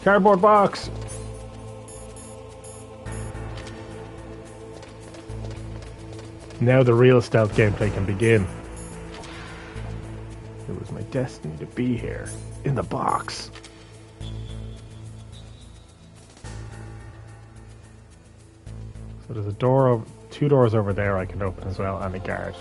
Cardboard box! Now the real stealth gameplay can begin. It was my destiny to be here, in the box. So there's a door, two doors over there I can open as well, and a guard.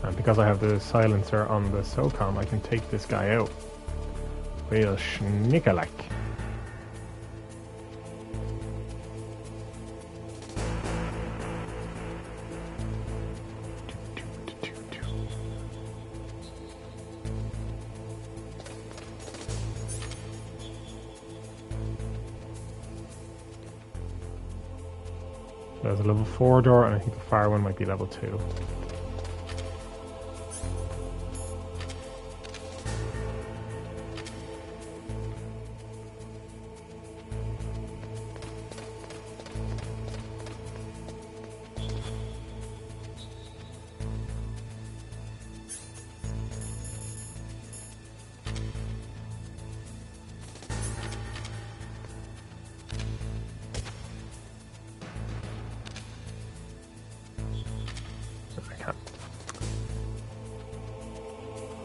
And because I have the silencer on the SOCOM, I can take this guy out. Real schnickerlike. There's a level 4 door, and I think the fire one might be level 2.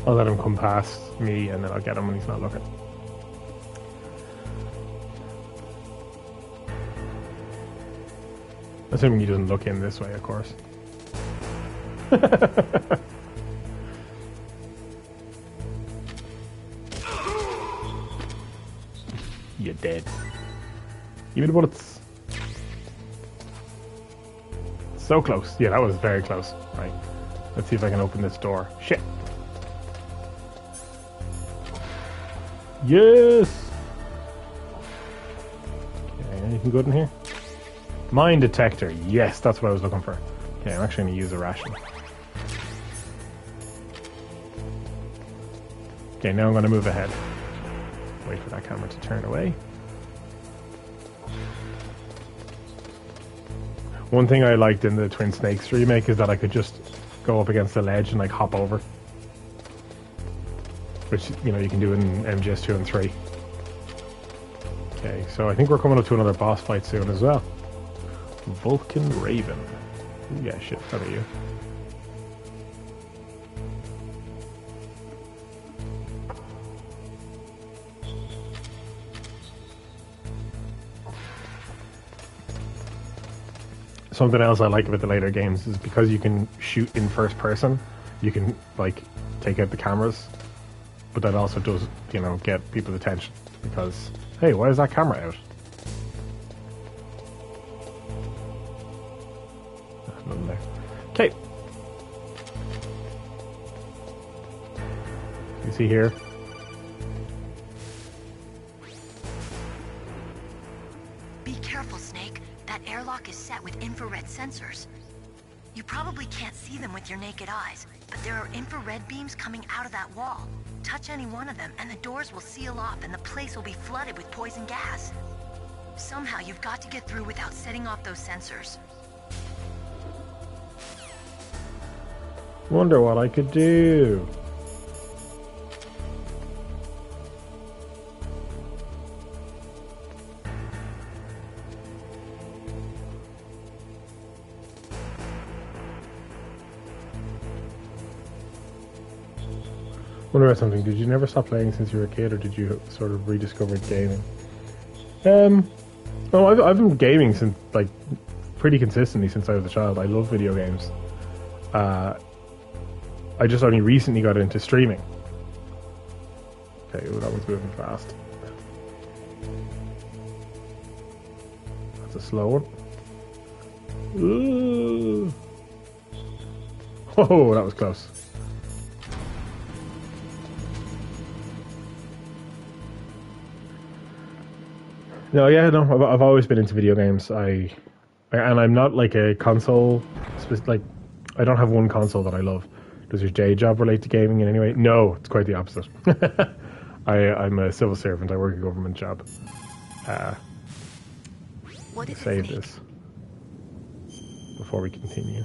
I'll let him come past me, and then I'll get him when he's not looking. Assuming he doesn't look in this way, of course. You're dead. Give me the bullets. So close. Yeah, that was very close. Right. Let's see if I can open this door. Shit. Yes! Okay, anything good in here? Mine detector. Yes, that's what I was looking for. Okay, I'm actually going to use a ration. Okay, now I'm going to move ahead. Wait for that camera to turn away. One thing I liked in the Twin Snakes remake is that I could just go up against the ledge and like hop over. Which, you know, you can do in MGS 2 and 3. Okay, so I think we're coming up to another boss fight soon as well. Vulcan Raven. Ooh, yeah, shit, how about you? Something else I like about the later games is because you can shoot in first person, you can like take out the cameras, but that also does, you know, get people's attention because, hey, why is that camera out? Nothing there. Okay. You see here? Be careful, Snake. That airlock is set with infrared sensors. You probably can't see them with your naked eyes, but there are infrared beams coming out of that wall. Touch any one of them, and the doors will seal off, and the place will be flooded with poison gas. Somehow, you've got to get through without setting off those sensors. Wonder what I could do. Wonder about something. Did you never stop playing since you were a kid, or did you sort of rediscover gaming? No, I've been gaming since, like, pretty consistently since I was a child. I love video games. I just only recently got into streaming. Okay, well, that one's moving fast. That's a slow one. Ooh. Oh, that was close. No, yeah, no, I've always been into video games. And I'm not like a console, like, I don't have one console that I love. Does your day job relate to gaming in any way? No, it's quite the opposite. I'm a civil servant. I work a government job. What is save this before we continue.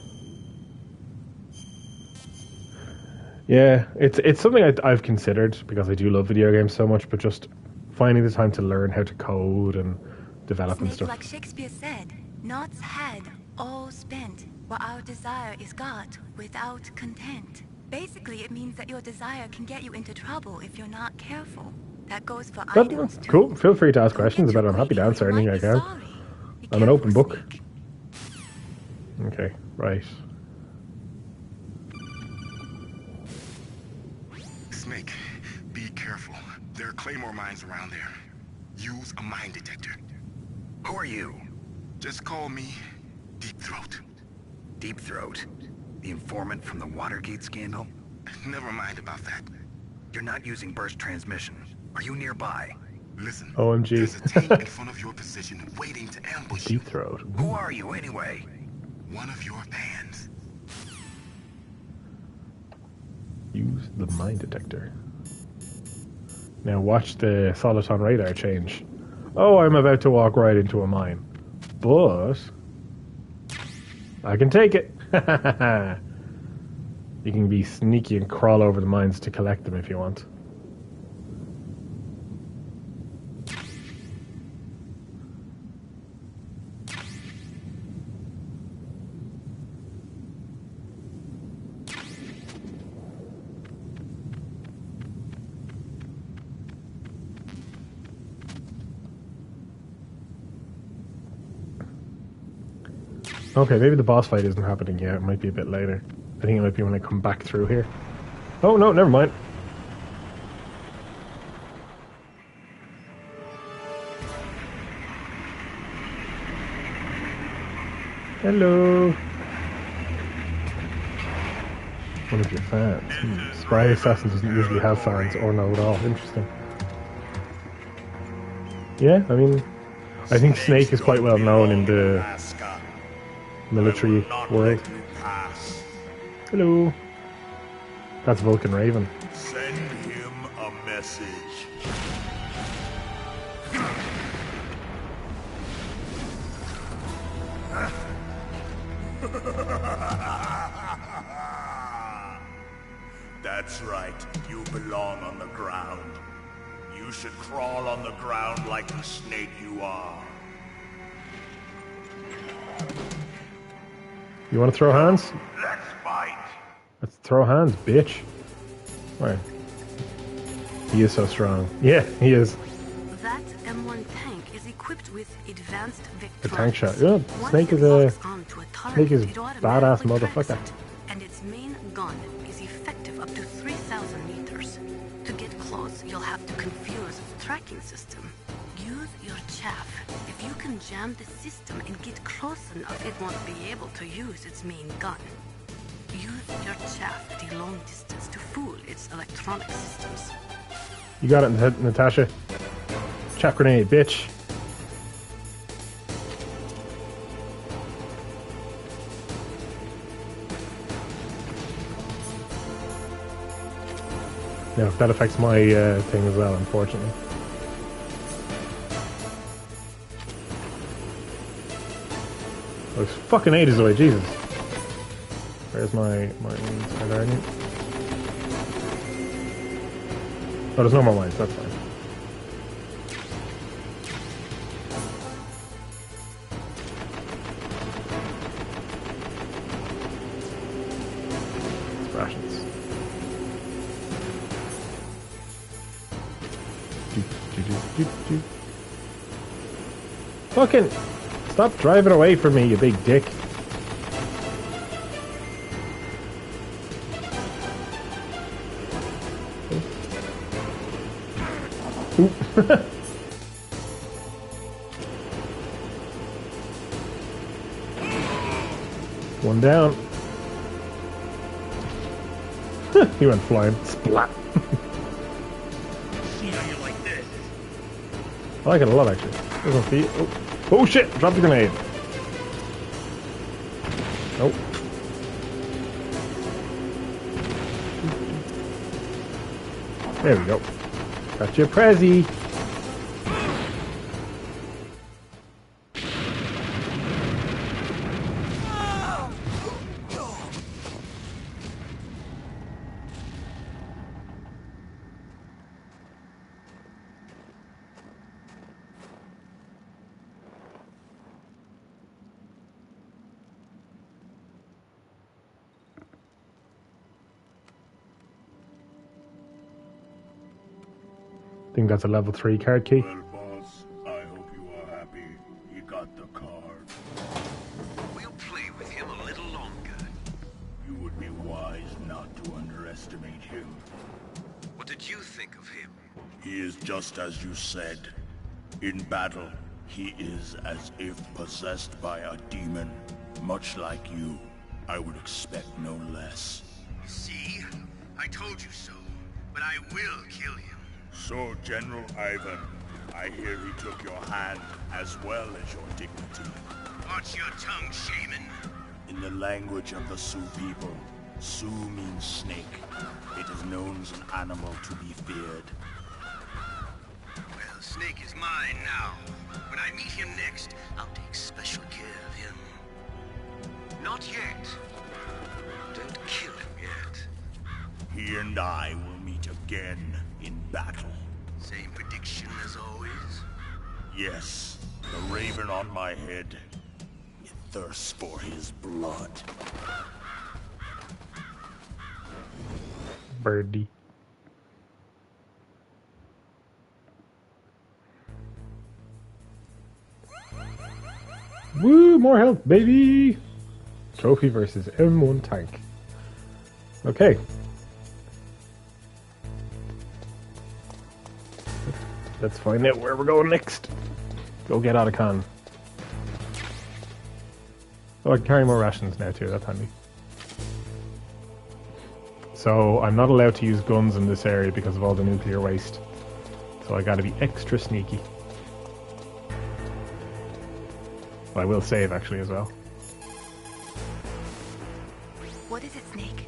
Yeah, it's something I've considered because I do love video games so much, but just finding the time to learn how to code and develop and stuff. Like Shakespeare said, "Naught's had, all spent, while our desire is got without content." Basically, it means that your desire can get you into trouble if you're not careful. That goes for items too. Cool. Feel free to ask questions about it. I'm happy to answer anything I can. I'm an open book. Okay, right. Snake, be careful. There are Claymore mines around there. Use a mine detector. Who are you? Just call me Deep Throat. Deep Throat? The informant from the Watergate scandal? Never mind about that. You're not using burst transmission. Are you nearby? Listen. OMG. There's a tank in front of your position waiting to ambush you. Deep Throat. Who are you anyway? One of your fans. Use the mine detector. Now watch the Soliton radar change. Oh, I'm about to walk right into a mine. But I can take it. You can be sneaky and crawl over the mines to collect them if you want. Okay, maybe the boss fight isn't happening yet. It might be a bit later. I think it might be when I come back through here. Oh, no, never mind. Hello. One of your fans. Spry Assassin doesn't usually have fans or know at all. Interesting. Yeah, I mean, I think Snake is quite well known in the military world. Hello. That's Vulcan Raven. Send him a message. That's right. You belong on the ground. You should crawl on the ground like the snake you are. You want to throw hands? Let's fight. Let's throw hands, bitch. Right. He is so strong. Yeah, he is. That M1 tank is equipped with advanced A Victronics. tank shot. Yeah, Snake is Snake is badass motherfucker. And its main gun is effective up to 3,000 meters. To get close, you'll have to confuse the tracking system. Use your chaff. If you can jam the system and get close enough, it won't be able to use its main gun. Use your chaff at a long distance to fool its electronic systems. You got it, Natasha. Chaff grenade, bitch. Yeah, that affects my thing as well, unfortunately. Oh, it's fucking ages away, Jesus. Where's my learning? Oh, there's no more mines, that's fine. It's rations. Fucking stop driving away from me, you big dick. Oop. One down. He went flying. Splat. I like it a lot, actually. There's no feet. Oh shit! Drop the grenade. Nope. There we go. Got your Prezi. I think that's a level 3 card key. Well, boss, I hope you are happy. You got the card. We'll play with him a little longer. You would be wise not to underestimate him. What did you think of him? He is just as you said. In battle, he is as if possessed by a demon. Much like you, I would expect no less. See? I told you so. But I will kill him. So, General Ivan, I hear he took your hand as well as your dignity. Watch your tongue, shaman. In the language of the Sioux people, Sioux means snake. It is known as an animal to be feared. Well, Snake is mine now. When I meet him next, I'll take special care of him. Not yet. Don't kill him yet. He and I will meet again in battle. Same prediction as always? Yes, the raven on my head. It thirsts for his blood. Birdie. Woo, more health, baby! Trophy versus M1 tank. Okay. Let's find out where we're going next. Go get out of con. Oh, I can carry more rations now too, that's handy. So, I'm not allowed to use guns in this area because of all the nuclear waste. So I gotta be extra sneaky. Well, I will save actually as well. What is it, Snake?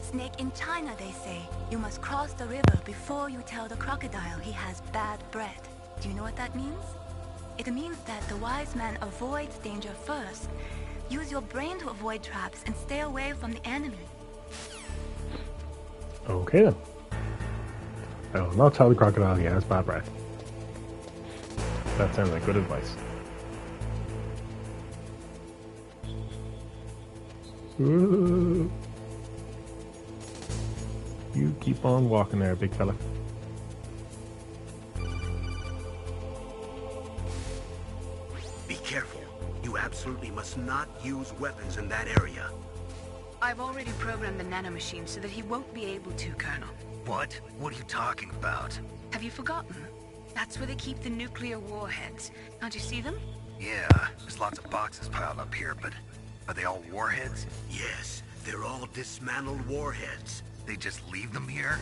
Snake, in China they say, you must cross the river before you tell the crocodile he has bad breath. Do you know what that means? It means that the wise man avoids danger first. Use your brain to avoid traps and stay away from the enemy. Okay then. I will not tell the crocodile he has bad breath. That sounds like good advice. Ooh. You keep on walking there, big fella. Be careful. You absolutely must not use weapons in that area. I've already programmed the nanomachine so that he won't be able to, Colonel. What? What are you talking about? Have you forgotten? That's where they keep the nuclear warheads. Can't you see them? Yeah, there's lots of boxes piled up here, but are they all warheads? Yes, they're all dismantled warheads. They just leave them here?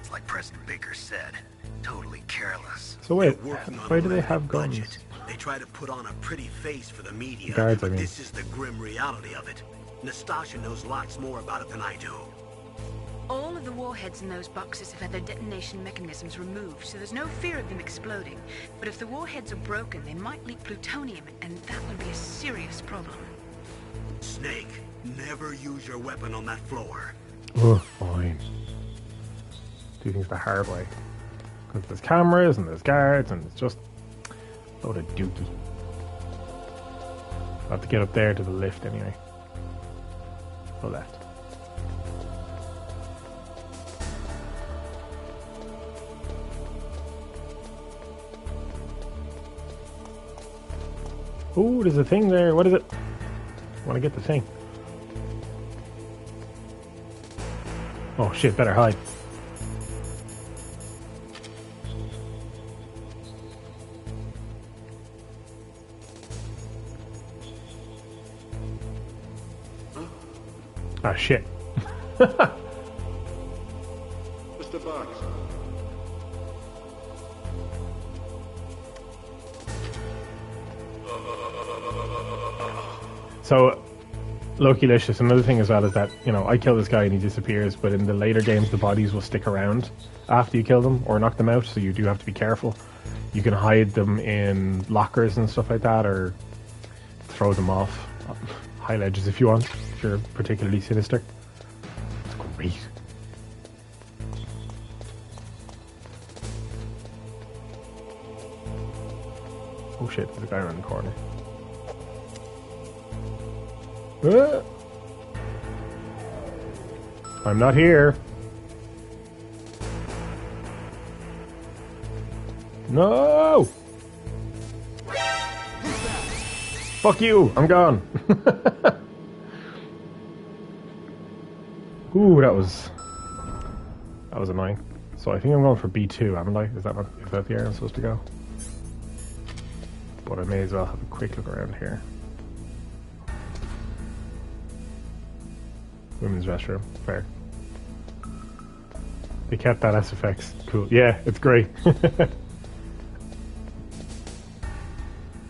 It's like President Baker said. Totally careless. So wait, why do they have guns? Budget. They try to put on a pretty face for the media, Guards, I but mean. this is the grim reality of it. Nastasha knows lots more about it than I do. All of the warheads in those boxes have had their detonation mechanisms removed, so there's no fear of them exploding. But if the warheads are broken, they might leak plutonium, and that would be a serious problem. Snake, never use your weapon on that floor. Oh, fine. Do things the hard way. Because there's cameras and there's guards and it's just a load of dookie. I'll have to get up there to the lift anyway. The left. Ooh, there's a thing there. What is it? I want to get the thing. Oh shit, better hide. Ah shit. Mr. Box. So, Loki-licious, another thing as well is that, you know, I kill this guy and he disappears, but in the later games the bodies will stick around after you kill them or knock them out, so you do have to be careful. You can hide them in lockers and stuff like that, or throw them off high ledges if you want, if you're particularly sinister. It's great. Oh shit, there's a guy around the corner. I'm not here. No! Fuck you! I'm gone. Ooh, that was annoying. So I think I'm going for B2, haven't I? Is that the area I'm supposed to go? But I may as well have a quick look around here. Women's restroom, fair. They kept that SFX, cool. Yeah, it's great.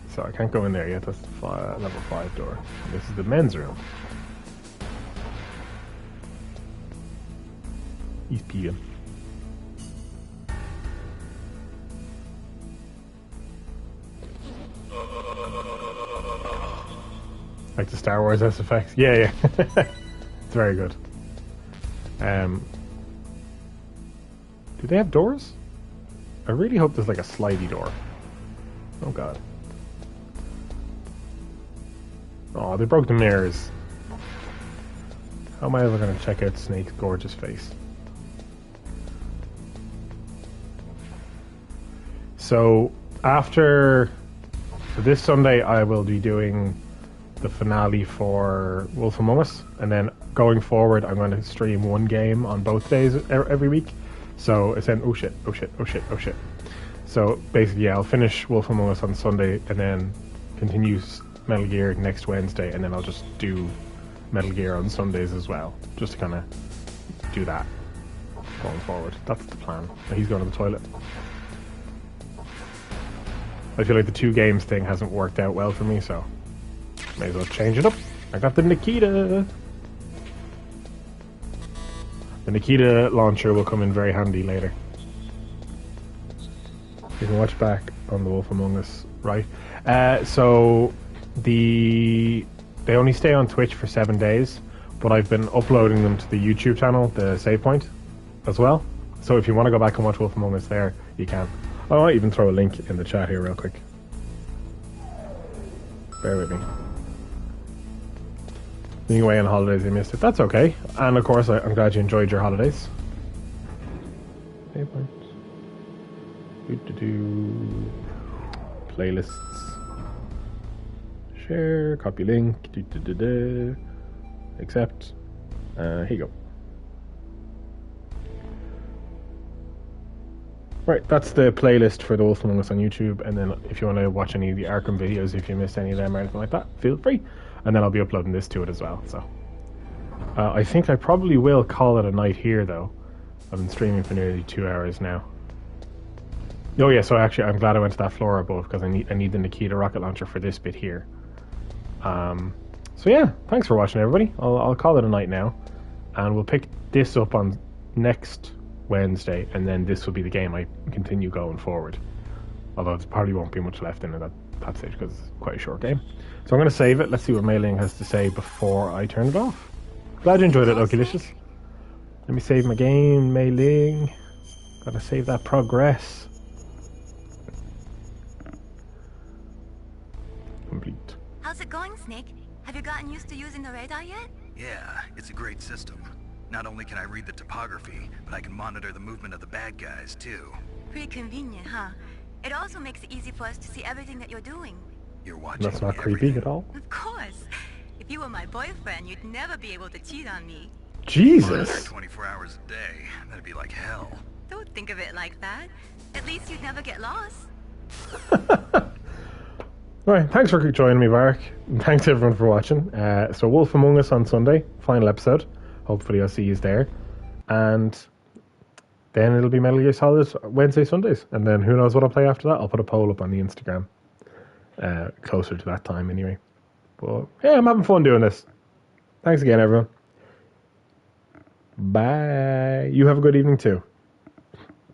So I can't go in there yet, that's the level 5 door. This is the men's room. He's peeing. Like the Star Wars SFX? Yeah. It's very good. Do they have doors? I really hope there's like a slidey door. Oh god. Oh, they broke the mirrors. How am I ever going to check out Snake's gorgeous face? So so this Sunday I will be doing the finale for Wolf Among Us, and then going forward I'm going to stream one game on both days every week. So it's then oh shit. So basically, yeah, I'll finish Wolf Among Us on Sunday, and then continue Metal Gear next Wednesday, and then I'll just do Metal Gear on Sundays as well, just to kind of do that going forward. That's the plan. He's going to the toilet. I feel like the 2 games thing hasn't worked out well for me, so may as well change it up. I got the Nikita. The Nikita launcher will come in very handy later. You can watch back on the Wolf Among Us, right? So they only stay on Twitch for 7 days, but I've been uploading them to the YouTube channel, the SavePoint, as well. So if you want to go back and watch Wolf Among Us there, you can. I might even throw a link in the chat here real quick. Bear with me. Being away on holidays, I missed it. That's okay. And of course, I'm glad you enjoyed your holidays. SavePoint. Playlists. Share, copy link. Accept. Here you go. Right, that's the playlist for the Wolf Among Us on YouTube, and then if you want to watch any of the Arkham videos, if you missed any of them or anything like that, feel free. And then I'll be uploading this to it as well, so. I think I probably will call it a night here, though. I've been streaming for nearly 2 hours now. Oh yeah, so actually I'm glad I went to that floor above, because I need the Nikita rocket launcher for this bit here. So yeah, thanks for watching, everybody. I'll call it a night now, and we'll pick this up on next Wednesday, and then this will be the game I continue going forward. Although there probably won't be much left in it at that stage, because it's quite a short game. So I'm going to save it. Let's see what Mei Ling has to say before I turn it off. Glad you enjoyed it, Lokilicious. Let me save my game, Mei Ling. Gotta save that progress. Complete. How's it going, Snake? Have you gotten used to using the radar yet? Yeah, it's a great system. Not only can I read the topography, but I can monitor the movement of the bad guys, too. Pretty convenient, huh? It also makes it easy for us to see everything that you're doing. You're watching. That's not creepy at all. Of course. If you were my boyfriend, you'd never be able to cheat on me. Jesus. 24 hours a day. That'd be like hell. Don't think of it like that. At least you'd never get lost. Alright, thanks for joining me, Varric. And thanks everyone for watching. So Wolf Among Us on Sunday, final episode. Hopefully I'll see you there. And then it'll be Metal Gear Solid Wednesday, Sundays. And then who knows what I'll play after that. I'll put a poll up on the Instagram. Closer to that time anyway. But yeah, I'm having fun doing this. Thanks again, everyone. Bye. You have a good evening too.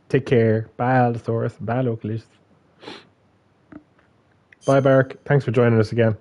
Take care. Bye, Allosaurus. Bye, Localist. Bye, Bark. Thanks for joining us again.